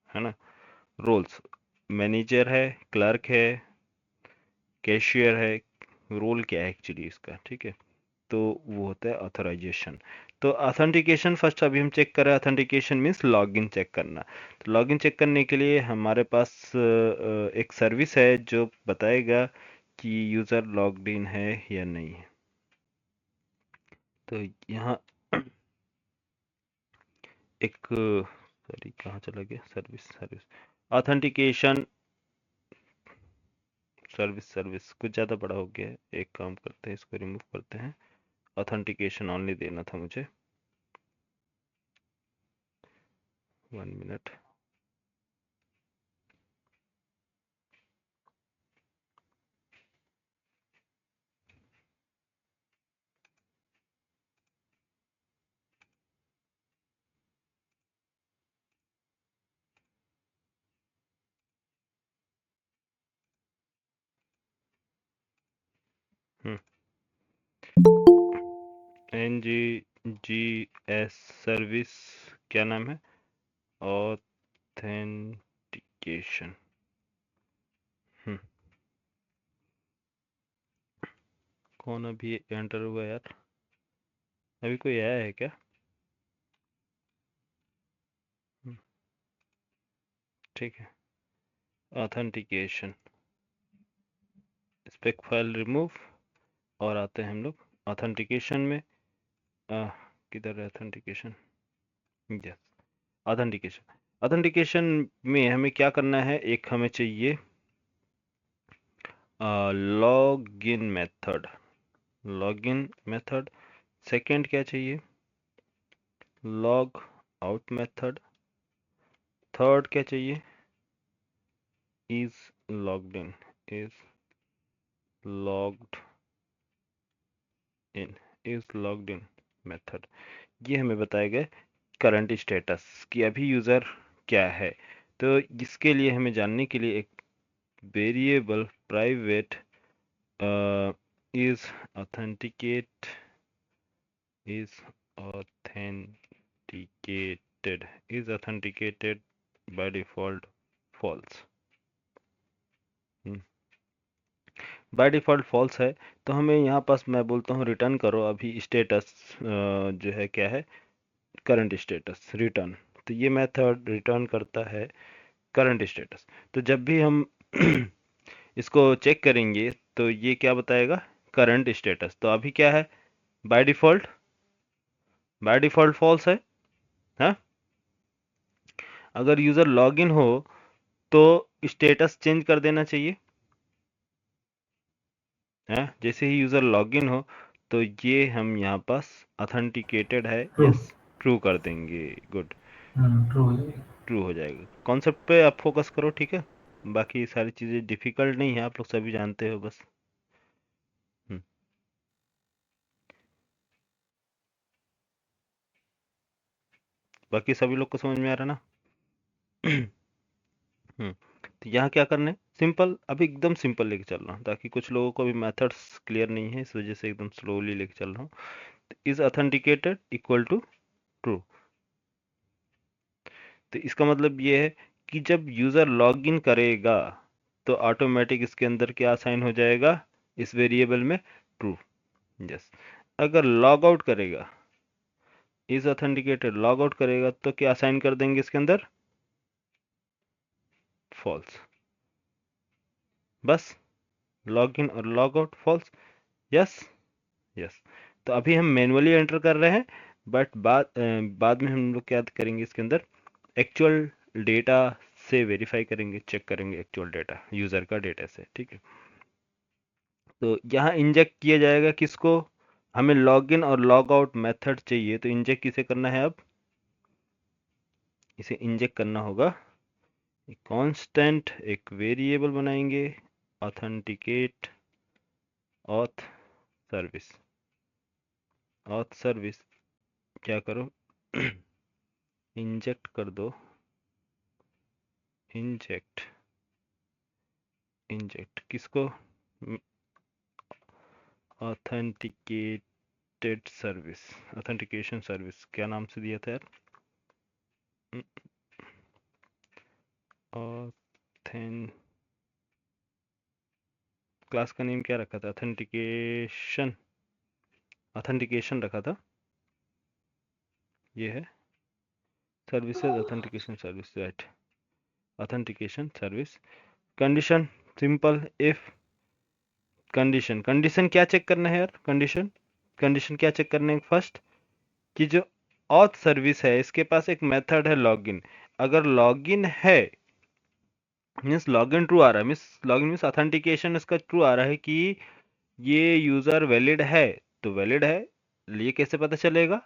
है ना। रोल्स, मैनेजर है, क्लर्क है, कैशियर है, रोल क्या है एक्चुअली इसका, ठीक है। तो वो होता है ऑथराइजेशन। तो ऑथेंटिकेशन फर्स्ट अभी हम चेक करें। ऑथेंटिकेशन मीन्स लॉगिन चेक करना। तो लॉगिन चेक करने के लिए हमारे पास एक सर्विस है जो बताएगा कि यूज़र लॉग्ड इन है या नहीं है। तो यहाँ एक, सॉरी कहाँ चला गया, service, service, authentication service, service कुछ ज़्यादा बड़ा हो गया है, एक काम करते हैं इसको रिमूव करते हैं। ऑथेंटिकेशन ओनली देना था मुझे, 1 मिनट। NGGS सर्विस, क्या नाम है? ऑथेंटिकेशन। कौन अभी एंटर हुआ यार? अभी कोई आया है क्या? हम्म, ठीक है। ऑथेंटिकेशन, स्पेक फाइल रिमूव, और आते हैं हम लोग ऑथेंटिकेशन में। किधर है ऑथेंटिकेशन? Yes, authentication. ऑथेंटिकेशन में हमें क्या करना है, एक हमें चाहिए login method, login method. Second क्या चाहिए? Log out method. थर्ड क्या चाहिए? Is logged in, is logged in, is logged in method. ये हमें बताएगा करंट स्टेटस कि अभी यूज़र क्या है। तो इसके लिए हमें जानने के लिए एक variable private is authenticate, is authenticated, is authenticated by default false। By default false है। तो हमें यहाँ पास मैं बोलता हूँ रिटर्न करो अभी स्टेटस, जो है क्या है, करंट स्टेटस रिटर्न। तो ये मेथड रिटर्न करता है करंट स्टेटस। तो जब भी हम इसको चेक करेंगे तो ये क्या बताएगा, करंट स्टेटस। तो अभी क्या है, by default, by default false है। हाँ, अगर यूज़र लॉगिन हो तो स्टेटस चेंज कर देना चाहिए है। जैसे ही यूज़र लॉगिन हो तो ये हम यहाँ पास ऑथेंटिकेटेड है, ट्रू। यस, ट्रू कर देंगे। Good, true. ट्रू हो जाएगा। कॉन्सेप्ट पे आप फोकस करो, ठीक है। बाकी सारी चीज़ें डिफ़िकल्ट नहीं है, आप लोग सभी जानते हो बस। हम्म, बाकी सभी लोग को समझ में आ रहा ना? हम्म, तो यहाँ क्या करना है, सिंपल, अभी एकदम सिंपल लेके चल रहा हूँ ताकि कुछ लोगों को अभी मेथड्स क्लियर नहीं है, इस वजह से एकदम स्लोली लेके चल रहा हूँ। Is authenticated equal to true. तो इसका मतलब ये है कि जब यूज़र लॉग इन करेगा तो ऑटोमेटिक इसके अंदर क्या असाइन हो जाएगा, इस वेरिएबल में ट्रू। यस। अगर लॉग आउट करेगा, इज ऑथेंटिकेटेड लॉग आउट करेगा तो क्या असाइन कर देंगे इसके अंदर, फॉल्स। बस लॉग इन और log out false. Yes. Yes. तो अभी हम मैनुअली एंटर कर रहे हैं, बट बाद में हम लोग क्या करेंगे, इसके अंदर एक्चुअल डेटा से वेरीफाई करेंगे, चेक करेंगे एक्चुअल डेटा, यूज़र का डेटा से। ठीक है, तो यहाँ इंजेक्ट किया जाएगा किसको, हमें लॉगिन और लॉग आउट मेथड चाहिए, तो इंजेक्ट किसे करना है, अब इसे इंजेक्ट करना होगा, एक कांस्टेंट एक वेरिएबल बनाएंगे, authenticate auth service. Auth service क्या करो, इंजेक्ट कर दो, इंजेक्ट, इंजेक्ट किसको, ऑथेंटिकेटेड सर्विस, ऑथेंटिकेशन सर्विस, क्या नाम से दिया था यार, ऑथेन, क्लास का नेम क्या रखा था, ऑथेंटिकेशन, ऑथेंटिकेशन रखा था, ये है services authentication service, right, authentication service. Condition simple, if condition, condition क्या चेक करना है यार, कंडीशन, कंडीशन क्या चेक करना है, फर्स्ट कि जो ऑथ सर्विस है इसके पास एक मेथड है लॉगिन, अगर लॉगिन है मीन्स लॉगिन ट्रू आ रहा है, मीन्स लॉगिन मीन्स ऑथेंटिकेशन इसका ट्रू आ रहा है कि ये यूजर वैलिड है, तो वैलिड है, ये कैसे पता चलेगा,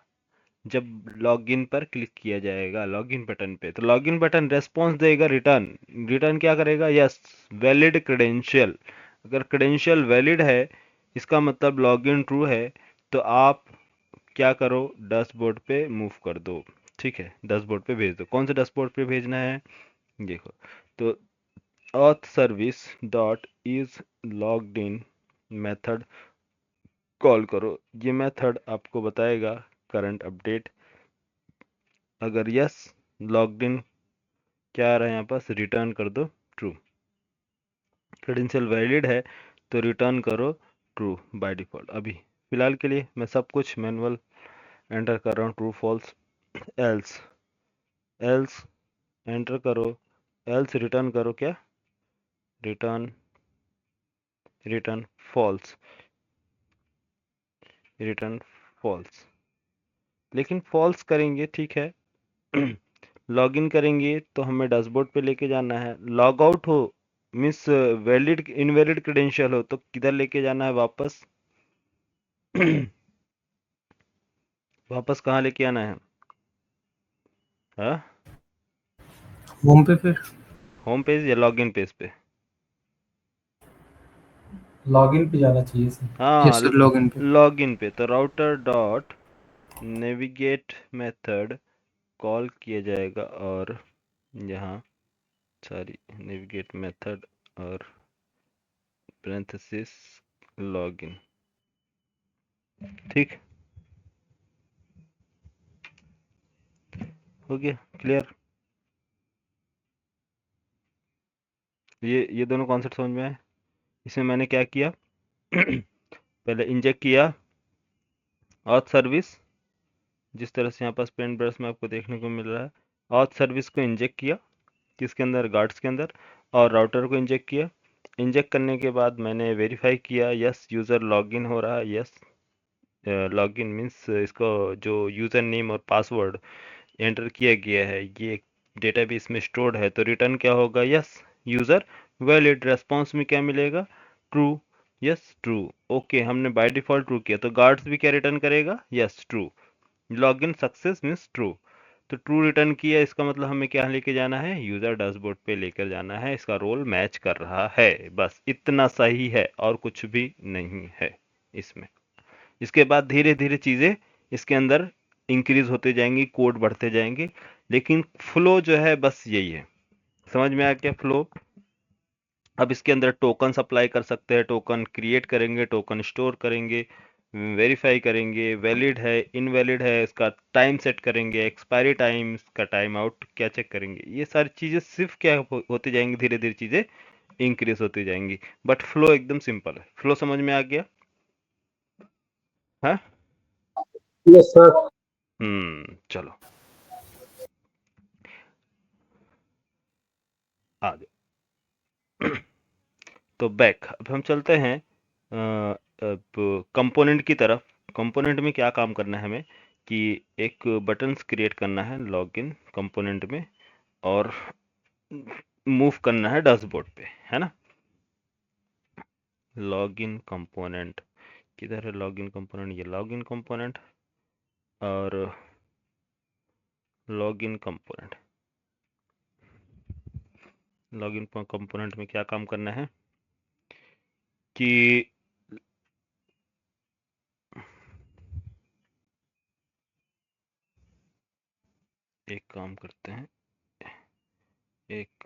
जब लॉगिन पर क्लिक किया जाएगा लॉगिन बटन पे, तो लॉगिन बटन रेस्पॉन्स देगा, रिटर्न, रिटर्न क्या करेगा, यस वैलिड क्रेडेंशियल, अगर क्रेडेंशियल वैलिड है इसका मतलब लॉगिन ट्रू है, तो आप क्या करो, डैशबोर्ड पे मूव कर दो। ठीक है, डैशबोर्ड पे भेज दो, कौन से डैशबोर्ड पे भेजना है, देखो, तो auth service dot is logged in method call करो, ये मेथड आपको बताएगा करंट अपडेट, अगर यस लॉग्ड इन क्या आ रहा है यहाँ पास, रिटर्न कर दो ट्रू, क्रेडेंशियल वैलिड है तो रिटर्न करो ट्रू बाय डिफॉल्ट। अभी फिलहाल के लिए मैं सब कुछ मैनुअल एंटर कर रहा हूँ, true false, else, else enter करो, एल्स रिटर्न करो क्या, return, return false, return false, लेकिन फॉल्स करेंगे ठीक है, लॉगिन करेंगे तो हमें डैशबोर्ड पे लेके जाना है, लॉग आउट हो मिस वैलिड इनवैलिड क्रेडेंशियल हो तो किधर लेके जाना है वापस, वापस कहाँ लेके आना है, हाँ, होम पे फिर होम पेज या लॉगिन पेज पे, लॉगिन पे जाना चाहिए सर। हाँ यस सर, लॉगिन पे। लॉगिन पे, तो router dot navigate method call किया जाएगा, और यहाँ सॉरी नेविगेट मेथड और पैरेंथेसिस लॉगिन, ठीक, हो गया क्लियर, ये दोनों कॉन्सेप्ट समझ में आए। इसमें मैंने क्या किया, पहले इंजेक्ट किया ऑथ सर्विस, जिस तरह से यहाँ पास पेंट ब्रश में आपको देखने को मिल रहा है, ऑथ सर्विस को इंजेक्ट किया किसके अंदर, गार्ड्स के अंदर, और राउटर को इंजेक्ट किया, इंजेक्ट करने के बाद मैंने वेरीफाई किया, यस यूज़र लॉगिन हो रहा है, यस लॉगिन मीन्स इसको जो यूज़र नेम और पासवर्ड एंटर किया गया है ये डेटाबेस में स्टोर्ड है, तो रिटर्न क्या होगा, यस यूज़र वैलिड, रेस्पॉन्स में क्या मिलेगा, ट्रू, यस ट्रू, ओके, हमने बाय डिफॉल्ट ट्रू किया, तो गार्ड्स भी क्या रिटर्न करेगा, yes true, login success means true, तो ट्रू रिटर्न किया, इसका मतलब हमें क्या लेके जाना है, यूजर डैशबोर्ड पे लेकर जाना है, इसका रोल मैच कर रहा है, बस इतना सही है और कुछ भी नहीं है इसमें। इसके बाद धीरे धीरे चीजें इसके अंदर इंक्रीज होते जाएंगी, कोड बढ़ते जाएंगे, लेकिन फ्लो जो है बस यही है। समझ में आ गया फ्लो? अब इसके अंदर टोकन सप्लाई कर सकते हैं, टोकन क्रिएट करेंगे, टोकन स्टोर करेंगे, वेरीफाई करेंगे, वैलिड है इनवैलिड है, इसका टाइम सेट करेंगे, एक्सपायरी टाइम, इसका टाइम आउट क्या चेक करेंगे। ये सारी चीजें सिर्फ क्या होती जाएंगी, धीरे धीरे चीजें इंक्रीज होती जाएंगी, बट फ्लो एकदम सिंपल है। फ्लो समझ में आ गया? हाँ। Yes sir. चलो आ जाओ। तो बैक, अब हम चलते हैं अब कंपोनेंट की तरफ। कंपोनेंट में क्या काम करना है हमें, कि एक बटन्स क्रिएट करना है लॉगिन कंपोनेंट में, और मूव करना है डैशबोर्ड पे, है ना। लॉगिन कंपोनेंट किधर है, लॉगिन कंपोनेंट, ये लॉगिन कंपोनेंट, और लॉगिन कंपोनेंट, लॉगिन कंपोनेंट में क्या काम करना है कि एक काम करते हैं, एक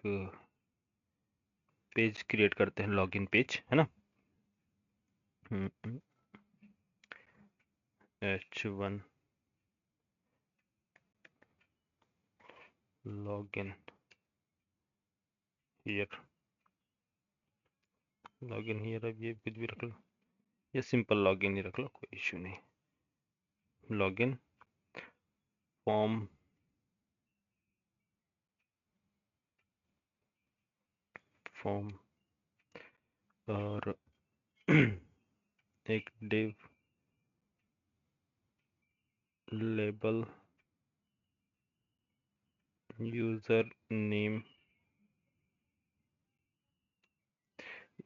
पेज क्रिएट करते हैं, लॉगिन पेज, है ना। H1 login here, login here, अब ये कुछ भी रख लो, ये सिंपल लॉगिन ही रख लो, कोई इशू नहीं। लॉगिन फॉर्म, फॉर्म, और एक div label user name,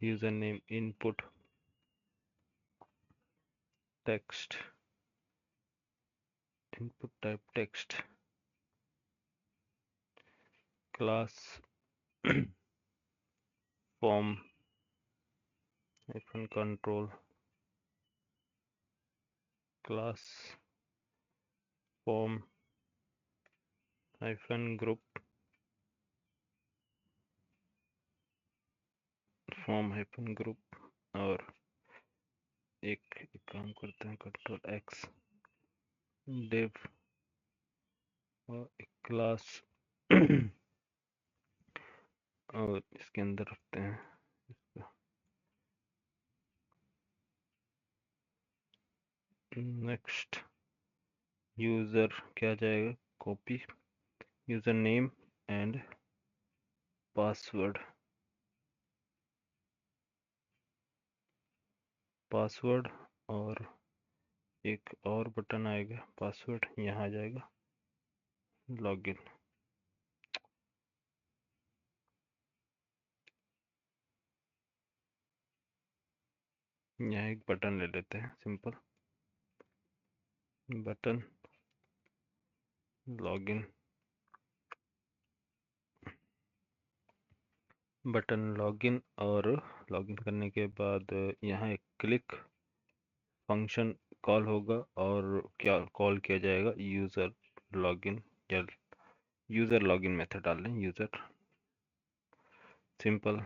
user name input text, input type text, class form hyphen control, class form hyphen group, form hyphen group, और एक काम करते हैं, कंट्रोल एक्स, div और एक क्लास और इसके अंदर रखते हैं नेक्स्ट यूजर, क्या जाएगा, copy user name and password, password, और एक और बटन आएगा पासवर्ड, यहाँ आ जाएगा लॉगिन। यहाँ एक बटन ले लेते हैं, simple button login, button login, और लॉगिन करने के बाद यहाँ एक क्लिक फंक्शन कॉल होगा, और क्या कॉल किया जाएगा, यूज़र लॉगिन, या यूज़र लॉगिन मेथड डाल लें, यूज़र, सिंपल।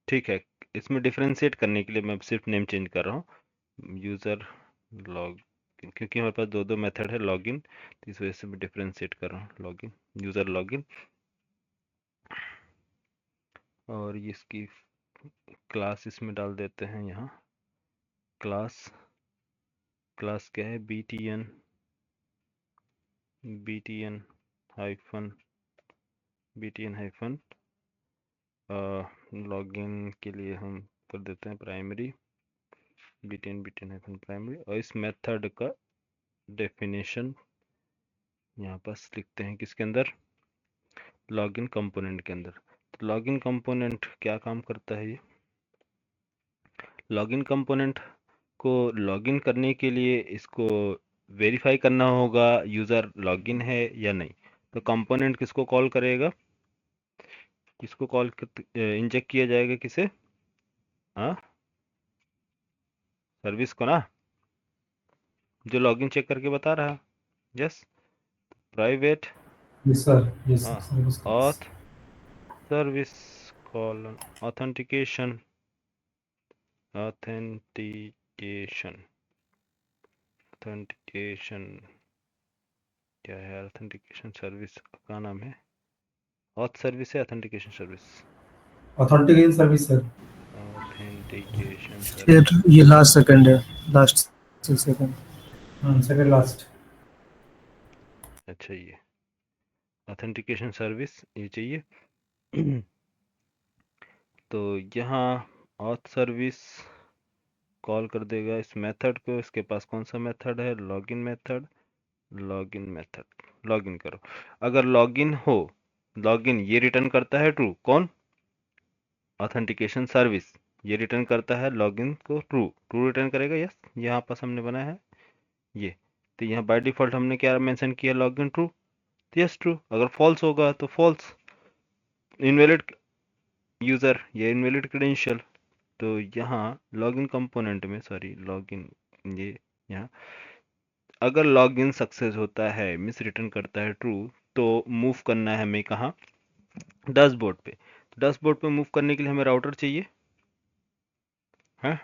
ठीक है, इसमें डिफरेंशिएट करने के लिए मैं सिर्फ नेम चेंज कर रहा हूँ, यूज़र लॉग, क्योंकि हमारे पास दो दो मेथड है लॉगिन, तो इस वजह से मैं डिफरेंशिएट कर रहा हूँ, लॉगिन, यूज़र लॉगिन, और इसकी क्लास इसमें डाल देते हैं यहाँ, क्लास, क्लास क्या है, btn, btn hyphen, btn hyphen login के लिए हम कर देते हैं प्राइमरी, btn हाइफन प्राइमरी, और इस मेथड का डेफिनेशन यहाँ पास लिखते हैं, किसके अंदर, लॉगिन कंपोनेंट के अंदर। तो लॉगिन कंपोनेंट क्या काम करता है, ये लॉगिन कंपोनेंट को लॉगिन करने के लिए इसको वेरीफाई करना होगा यूज़र लॉगिन है या नहीं। तो कंपोनेंट किसको कॉल करेगा, किसको कॉल इंजेक्ट किया जाएगा, किसे, हाँ, सर्विस को ना, जो लॉगिन चेक करके बता रहा। Yes, private, Yes, sir. Yes, sir. हाँ, Service calls. Auth service colon authentication, authentication, authentication क्या है, ऑथेंटिकेशन सर्विस का नाम है, ऑथ सर्विस है, authentication service, Authentication service, sir. Authentication ये सर्विस। ये लास्ट सेकंड है, लास्ट सेकंड। Second last. अच्छा, ये ऑथेंटिकेशन सर्विस ये चाहिए। तो यहाँ ऑथ सर्विस कॉल कर देगा इस मेथड को, इसके पास कौन सा मेथड है, login method, login method, login करो। अगर लॉगिन हो, लॉगिन ये रिटर्न करता है ट्रू, कौन, ऑथेंटिकेशन सर्विस, ये रिटर्न करता है लॉगिन को ट्रू, ट्रू रिटर्न करेगा। यस, यहाँ पास हमने बनाया है ये। तो यहाँ बाय डिफॉल्ट हमने क्या मेंशन किया, लॉगिन ट्रू, तो यस ट्रू। अगर फॉल्स होगा तो फॉल्स, इनवैलिड यूज़र या इनवैलिड क्रेडेंशियल। तो यहाँ लॉगिन कंपोनेंट में, सॉरी लॉगिन, ये यहाँ अगर लॉगिन सक्सेस होता है, मिस रिटर्न करता है ट्रू, तो मूव करना है हमें कहाँ, डैशबोर्ड पे। तो डैशबोर्ड पे मूव करने के लिए हमें राउटर चाहिए, है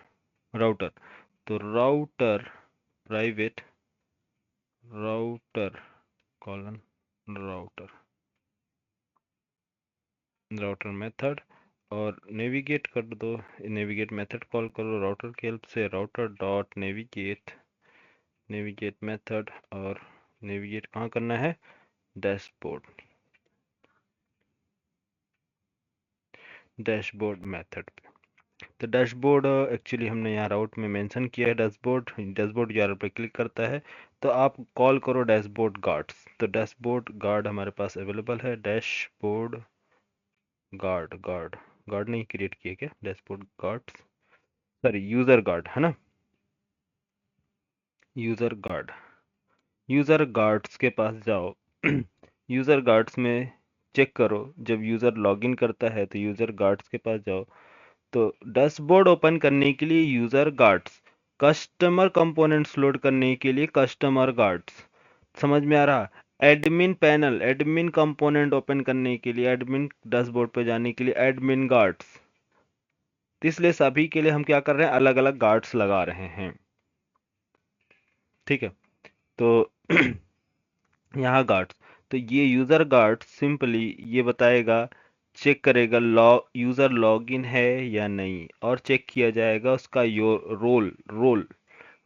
राउटर। तो router private router colon router, router method, और नेविगेट कर दो, नेविगेट मेथड कॉल करो राउटर की हेल्प से, router dot navigate, navigate method, और नेविगेट कहाँ करना है, डैशबोर्ड, डैशबोर्ड मेथड पे। तो डैशबोर्ड एक्चुअली हमने यहाँ राउट में मेंशन किया है, डैशबोर्ड, डैशबोर्ड यूआरएल पे क्लिक करता है तो आप कॉल करो डैशबोर्ड गार्ड्स। तो डैशबोर्ड गार्ड हमारे पास अवेलेबल है, डैशबोर्ड गार्ड, गार्ड, गार्ड नहीं क्रिएट किया क्या, dashboard guards, sorry user guard है ना, यूजर गार्ड, यूजर गार्ड्स के पास जाओ। यूजर गार्ड्स में चेक करो, जब यूजर लॉगिन करता है तो यूजर गार्ड्स के पास जाओ। तो डैशबोर्ड ओपन करने के लिए user guards, customer components load करने के लिए कस्टमर गार्ड्स, समझ में आ रहा, admin panel, admin component open करने के लिए, एडमिन डैशबोर्ड पे जाने के लिए एडमिन गार्ड्स। तो इसलिए सभी के लिए हम क्या कर रहे हैं, अलग अलग गार्ड्स लगा रहे हैं, ठीक है। तो यहाँ गार्ड्स, तो ये यूजर गार्ड सिंपली ये बताएगा, चेक करेगा यूजर लॉगिन है या नहीं, और चेक किया जाएगा उसका रोल,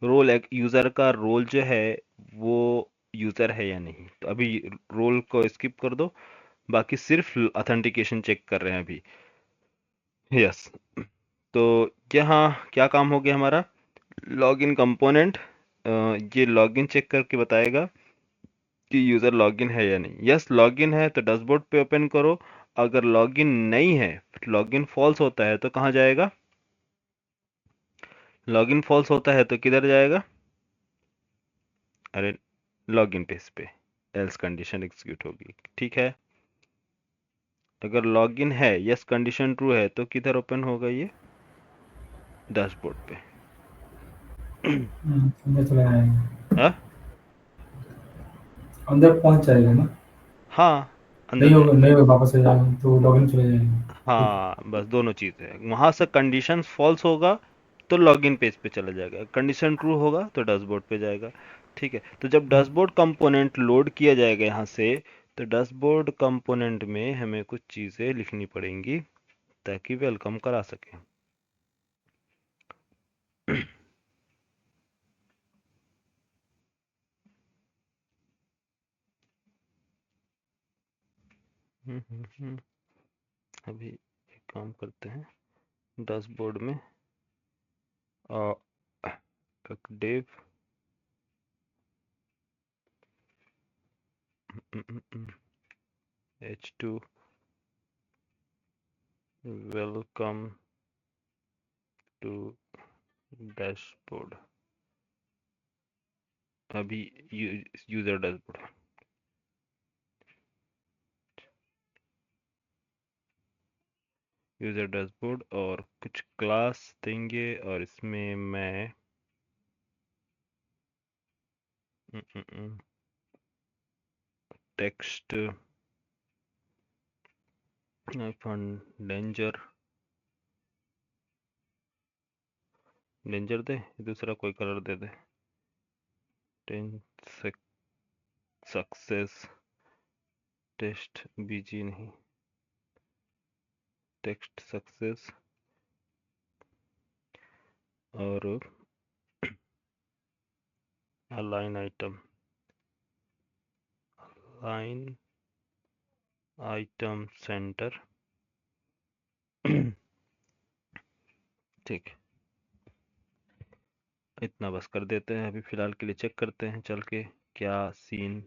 रोल एक यूजर का रोल जो है वो यूजर है या नहीं। तो अभी रोल को स्किप कर दो, बाकी सिर्फ ऑथेंटिकेशन चेक कर रहे हैं अभी। यस, तो यहाँ क्या काम हो गया हमारा, लॉगिन कंपोनेंट, ये लॉगिन चेक करके बताएगा कि यूज़र लॉगिन है या नहीं। यस लॉगिन है तो डैशबोर्ड पे ओपन करो, अगर लॉगिन नहीं है, लॉगिन फॉल्स होता है तो कहाँ जाएगा, लॉगिन फॉल्स होता है तो किधर जाएगा, अरे लॉगिन पेज पे, एल्स कंडीशन एग्जीक्यूट होगी, ठीक है। अगर लॉगिन है, यस कंडीशन ट्रू है, तो किधर ओपन होगा ये, डैशबोर्ड पे। अंदर चला जाएगा, हाँ, अंदर पहुंच जाएगा ना। हाँ नहीं अंदर होगा, जाएगा, नहीं होगा, वापस आ जाएगा तो लॉगिन चले जाएगा। ठीक। हाँ बस दोनों चीज़ है, वहां से कंडीशन फॉल्स होगा तो लॉगिन पेज पे चला जाएगा, कंडीशन ट्रू होगा तो डैशबोर्ड पे जाएगा, ठीक है। तो जब डैशबोर्ड कंपोनेंट लोड किया जाएगा यहाँ से, तो डैशबोर्ड कंपोनेंट में हमें कुछ चीज़ें लिखनी पड़ेंगी ताकि वेलकम करा सकें। अभी एक काम करते हैं, डैशबोर्ड में div H2 welcome to dashboard, अभी यूजर डैशबोर्ड, यूजर डैशबोर्ड और कुछ क्लास देंगे और इसमें मैं टेक्स्ट डेंजर डेंजर दे, दूसरा कोई कलर दे दे, सक्सेस टेस्ट बीजी नहीं, टेक्स्ट सक्सेस और align item, line item centre. ठीक, इतना बस कर देते हैं अभी फिलहाल के लिए। चेक करते हैं चल के क्या सीन।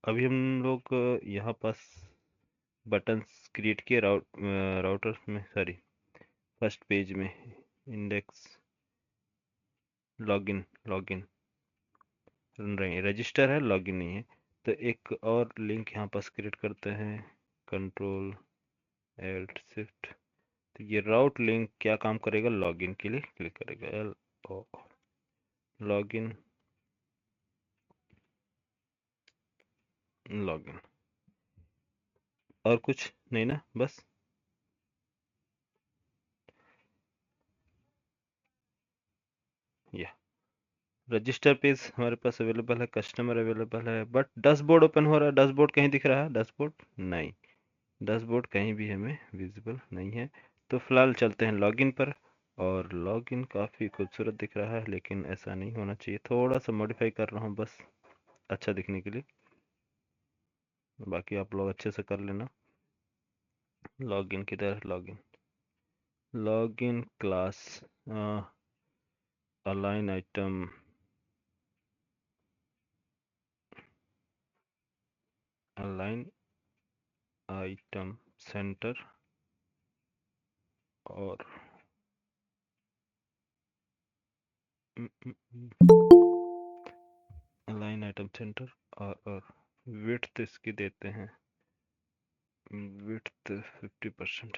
अभी हम लोग यहाँ पास बटन्स क्रिएट किए राउटर में, सॉरी फर्स्ट पेज में इंडेक्स लॉगिन रन रही है, रजिस्टर है, लॉगिन नहीं है। तो एक और लिंक यहाँ पास क्रिएट करते हैं, कंट्रोल एल्ट शिफ्ट। तो ये राउट लिंक क्या काम करेगा, लॉगिन के लिए क्लिक करेगा, एल ओ लॉगिन लॉगिन, और कुछ नहीं ना, बस या रजिस्टर पेज हमारे पास अवेलेबल है, कस्टमर अवेलेबल है, बट डैशबोर्ड ओपन हो रहा है। डैशबोर्ड कहीं दिख रहा है, डैशबोर्ड नहीं, डैशबोर्ड कहीं भी हमें विजिबल नहीं है। तो फिलहाल चलते हैं लॉगिन पर, और लॉगिन काफ़ी खूबसूरत दिख रहा है, लेकिन ऐसा नहीं होना चाहिए, थोड़ा सा मॉडिफाई कर रहा हूँ बस अच्छा दिखने के लिए, बाकी आप लोग अच्छे से कर लेना। लॉगिन किधर, login class align item, align item centre और अलाइन आइटम सेंटर और विड्थ इसकी देते हैं, विड्थ 50%।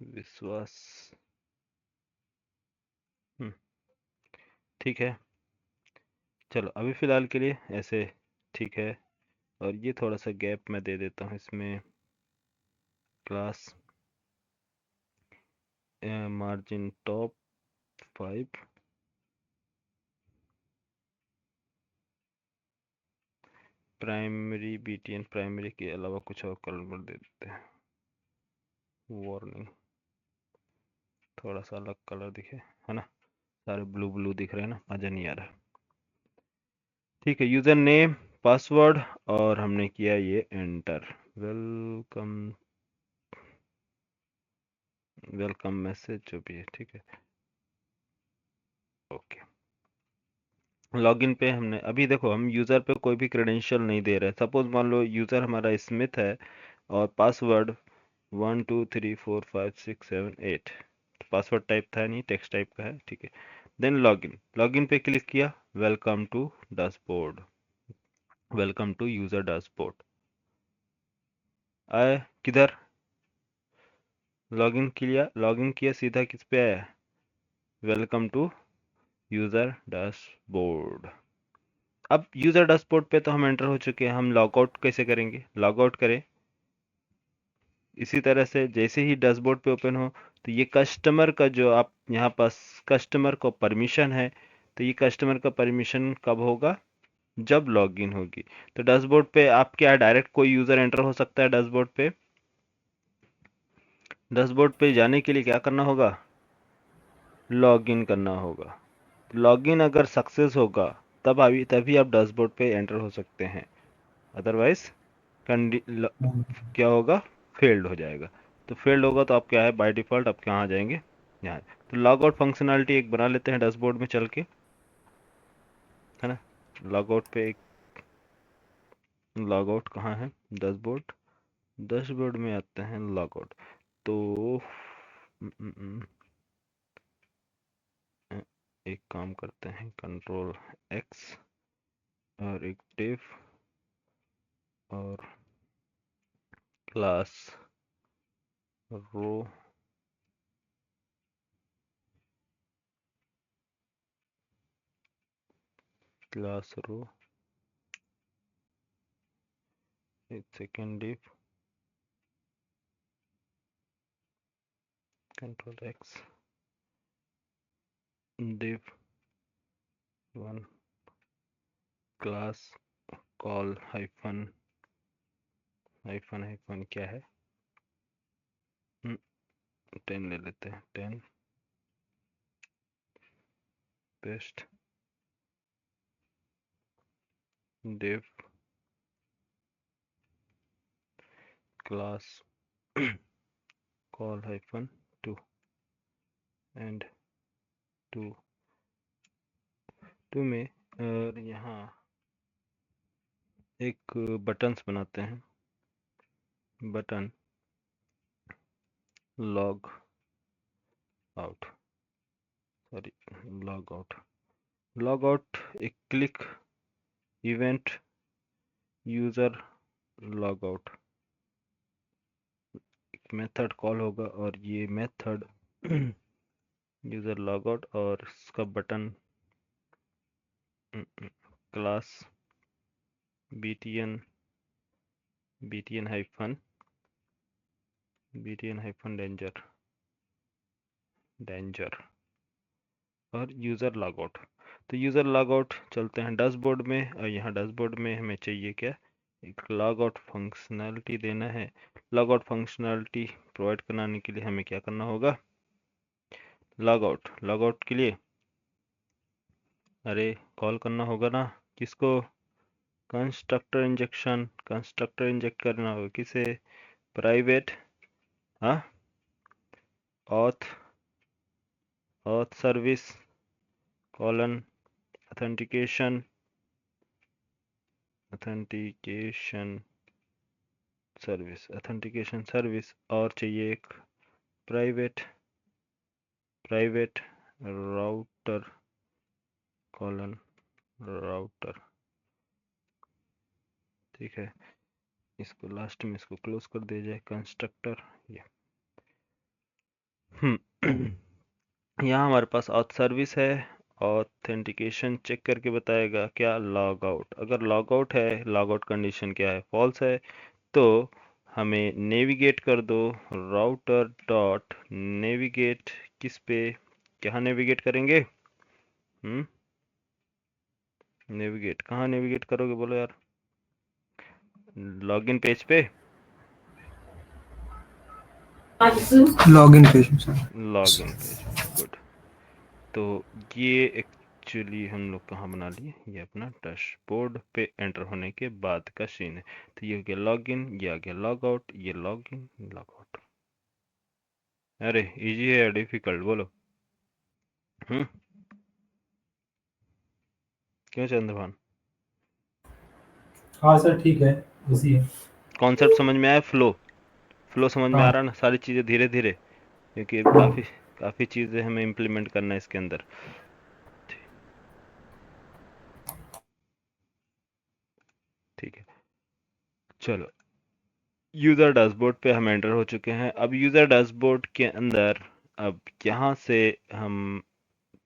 विश्वास ठीक है, चलो अभी फ़िलहाल के लिए ऐसे ठीक है। और ये थोड़ा सा गैप मैं दे देता हूँ इसमें, class margin top 5, primary BTN, primary के अलावा कुछ और कलर दे देते हैं, वार्निंग, थोड़ा सा अलग कलर दिखे, है ना, सारे ब्लू ब्लू दिख रहे हैं ना, मज़ा नहीं आ रहा। ठीक है, यूज़र नेम पासवर्ड और हमने किया ये एंटर, वेलकम मैसेज जो भी है, ठीक है, ओके। लॉगिन पे हमने अभी देखो, हम यूज़र पे कोई भी क्रेडेंशियल नहीं दे रहे। सपोज मान लो यूज़र हमारा स्मिथ है और पासवर्ड 1 2 3 4 5 6 7 8, पासवर्ड टाइप था नहीं, टेक्स्ट टाइप का है, ठीक है। देन लॉगिन पे क्लिक किया, welcome to dashboard, welcome to user dashboard आए किधर, लॉगिन किया सीधा किस पे आया, वेलकम टू यूज़र डैशबोर्ड। अब यूज़र डैशबोर्ड पे तो हम एंटर हो चुके हैं, हम लॉग आउट कैसे करेंगे, लॉग आउट करें इसी तरह से, जैसे ही डैशबोर्ड पे ओपन हो तो ये कस्टमर का जो आप यहाँ पास कस्टमर को परमिशन है, तो ये कस्टमर का परमिशन कब होगा, जब लॉगिन होगी। तो डैशबोर्ड पे आप क्या डायरेक्ट कोई यूज़र एंटर हो सकता है डैशबोर्ड पे, डैशबोर्ड पे जाने के लिए क्या करना होगा, लॉगिन करना होगा। लॉगिन अगर सक्सेस होगा तभी आप डैशबोर्ड पे एंटर हो सकते हैं, अदरवाइज क्या होगा, फेल्ड हो जाएगा। तो फेल्ड होगा तो आप क्या है, बाय डिफ़ॉल्ट आप कहाँ जाएंगे, यहाँ। तो लॉग आउट फंक्शनैलिटी एक बना लेते हैं डैशबोर्ड में चल के, है ना। लॉग आउट पे एक, लॉग आउट कहाँ है, डैशबोर्ड, डैशबोर्ड में आते हैं लॉग आउट। तो एक काम करते हैं, कंट्रोल एक्स और एक div और क्लास रो एक second, div control x div one class call hyphen क्या है, 10 ले लेते हैं, 10 paste div class call hyphen 2 and 2 में और यहाँ एक बटन्स बनाते हैं, बटन लॉग आउट एक click event user log out, एक मेथड कॉल होगा और ये मेथड यूजर लॉग आउट और इसका button class btn hyphen danger और यूज़र लॉगआउट। तो यूज़र लॉगआउट चलते हैं डैशबोर्ड में, और यहाँ डैशबोर्ड में हमें चाहिए क्या, एक लॉगआउट फंक्शनैलिटी देना है। लॉगआउट फंक्शनैलिटी प्रोवाइड कराने के लिए हमें क्या करना होगा, लॉगआउट के लिए अरे कॉल करना होगा ना, किसको, कंस्ट्रक्टर इंजेक्ट करना होगा, किसे, private auth service colon authentication service और चाहिए एक प्राइवेट राउटर कॉलन राउटर। ठीक है, इसको लास्ट में इसको क्लोज कर दिया जाए, कंस्ट्रक्टर ये यहाँ हमारे पास ऑथ सर्विस है, ऑथेंटिकेशन चेक करके बताएगा क्या, लॉग आउट। अगर लॉग आउट है, लॉग आउट कंडीशन क्या है, फॉल्स है, तो हमें नेविगेट कर दो राउटर डॉट नेविगेट, किस पे, कहाँ नेविगेट करेंगे, नेविगेट कहाँ नेविगेट करोगे बोलो यार, लॉगिन पेज पे, लॉगिन पेज में। गुड। तो ये एक्चुअली हम लोग कहाँ बना लिए, ये अपना डैशबोर्ड पे एंटर होने के बाद का सीन है। तो ये हो गया लॉगिन, ये आ गया लॉग आउट, ये लॉगिन लॉग आउट। अरे इजी है या डिफिकल्ट बोलो, क्यों चंद्रभान? हाँ सर ठीक है, इजी है। कॉन्सेप्ट समझ में आया, फ्लो समझ में आ हाँ रहा ना, सारी चीज़ें धीरे धीरे, क्योंकि काफ़ी चीज़ें हमें इम्प्लीमेंट करना है इसके अंदर। ठीक है, चलो यूज़र डैशबोर्ड पे हम एंटर हो चुके हैं। अब यूज़र डैशबोर्ड के अंदर अब यहाँ से हम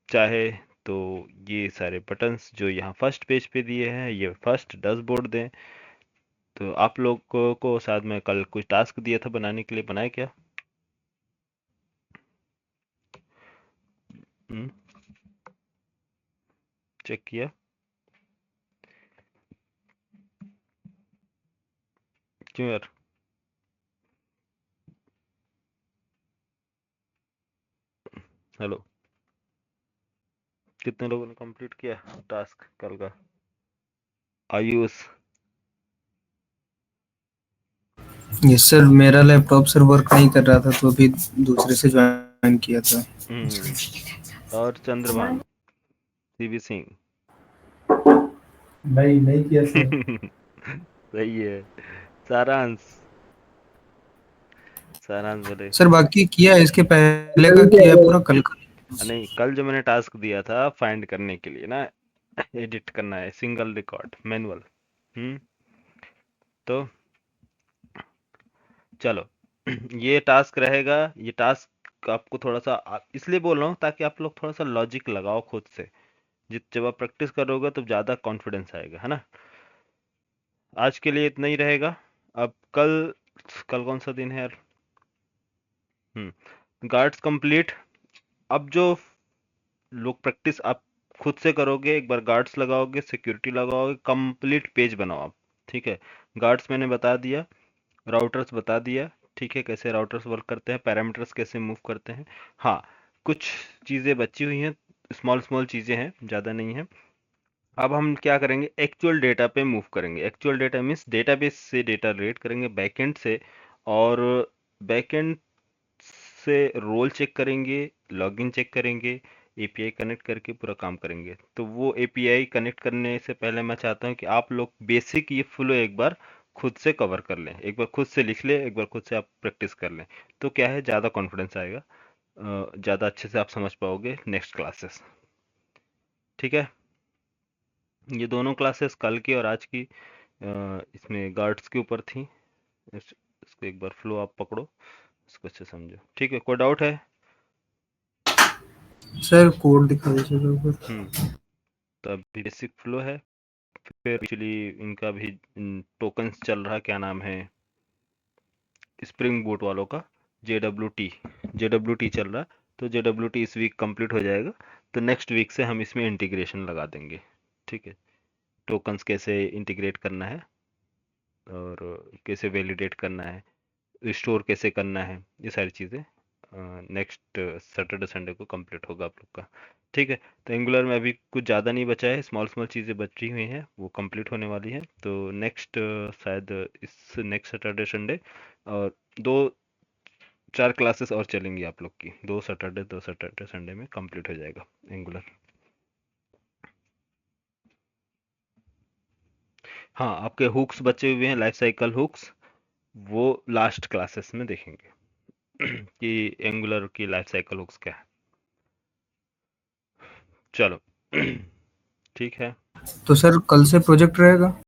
चाहे तो ये सारे बटन्स जो यहाँ फर्स्ट पेज पे दिए हैं, ये फर्स्ट डैशबोर्ड दें। तो आप लोग को शायद मैं कल कुछ टास्क दिया था बनाने के लिए, बनाए क्या? चेक किया? क्यों यार? हेलो, कितने लोगों ने कंप्लीट किया टास्क कल का? आयुष? यस सर, मेरा लैपटॉप सर वर्क नहीं कर रहा था तो अभी दूसरे से ज्वाइन किया था। और चंद्रभान, सीवी सिंह? नहीं किया सर। सही है। सारांश बोले। सर बाकी किया, इसके पहले का किया पूरा, कल का नहीं, कल जो मैंने टास्क दिया था फाइंड करने के लिए ना, एडिट करना है सिंगल रिकॉर्ड मैनुअल। तो चलो ये टास्क रहेगा। ये टास्क आपको थोड़ा सा इसलिए बोल रहा हूँ ताकि आप लोग थोड़ा सा लॉजिक लगाओ खुद से। जब आप प्रैक्टिस करोगे तो ज़्यादा कॉन्फिडेंस आएगा, है ना। आज के लिए इतना ही रहेगा। अब कल कल कौन सा दिन है यार? Guards complete. अब जो लोग प्रैक्टिस आप खुद से करोगे, एक बार गार्ड्स लगाओगे, सिक्योरिटी लगाओगे, कंप्लीट पेज बनाओ आप। ठीक है, गार्ड्स मैंने बता दिया, राउटर्स बता दिया, ठीक है, कैसे राउटर्स वर्क करते हैं, पैरामीटर्स कैसे मूव करते हैं। हाँ, कुछ चीज़ें बची हुई हैं, स्मॉल स्मॉल चीज़ें हैं, ज़्यादा नहीं है। अब हम क्या करेंगे, एक्चुअल डेटा पे मूव करेंगे। एक्चुअल डेटा मीन्स डेटाबेस से डेटा रीड करेंगे बैकएंड से, और बैकएंड से रोल चेक करेंगे, लॉगिन चेक करेंगे, एपीआई कनेक्ट करके पूरा काम करेंगे। तो वो एपीआई कनेक्ट करने से पहले मैं चाहता हूँ कि आप लोग बेसिक ये फ्लो एक बार खुद से कवर कर लें, एक बार खुद से लिख लें, एक बार खुद से आप प्रैक्टिस कर लें। तो क्या है, ज़्यादा कॉन्फिडेंस आएगा, ज़्यादा अच्छे से आप समझ पाओगे नेक्स्ट क्लासेस। ठीक है, ये दोनों क्लासेस कल की और आज की इसमें गार्ड्स के ऊपर थी। इसको एक बार फ्लो आप पकड़ो, इसको अच्छे समझो। ठीक है, कोई डाउट है? सर कोड दिखा दीजिए ऊपर। तो अभी बेसिक फ्लो है, फिर एक्चुअली इनका भी टोकन्स चल रहा, क्या नाम है स्प्रिंग बूट वालों का, JWT चल रहा। तो JWT इस वीक कंप्लीट हो जाएगा, तो नेक्स्ट वीक से हम इसमें इंटीग्रेशन लगा देंगे। ठीक है, टोकन्स कैसे इंटीग्रेट करना है और कैसे वैलिडेट करना है, स्टोर कैसे करना है, ये सारी चीज़ें नेक्स्ट सैटरडे संडे को कंप्लीट होगा आप लोग का। ठीक है, तो एंगुलर में अभी कुछ ज़्यादा नहीं बचा है, स्मॉल स्मॉल चीज़ें बची हुई हैं, वो कंप्लीट होने वाली हैं। तो नेक्स्ट शायद इस नेक्स्ट सैटरडे संडे और 2-4 क्लासेस और चलेंगी आप लोग की, 2 सैटरडे संडे में कंप्लीट हो जाएगा एंगुलर। हाँ, आपके हुक्स बचे हुए हैं, लाइफ साइकिल हुक्स, वो लास्ट क्लासेस में देखेंगे कि एंगुलर की लाइफ साइकिल हुक्स क्या है। चलो ठीक है। तो सर कल से प्रोजेक्ट रहेगा?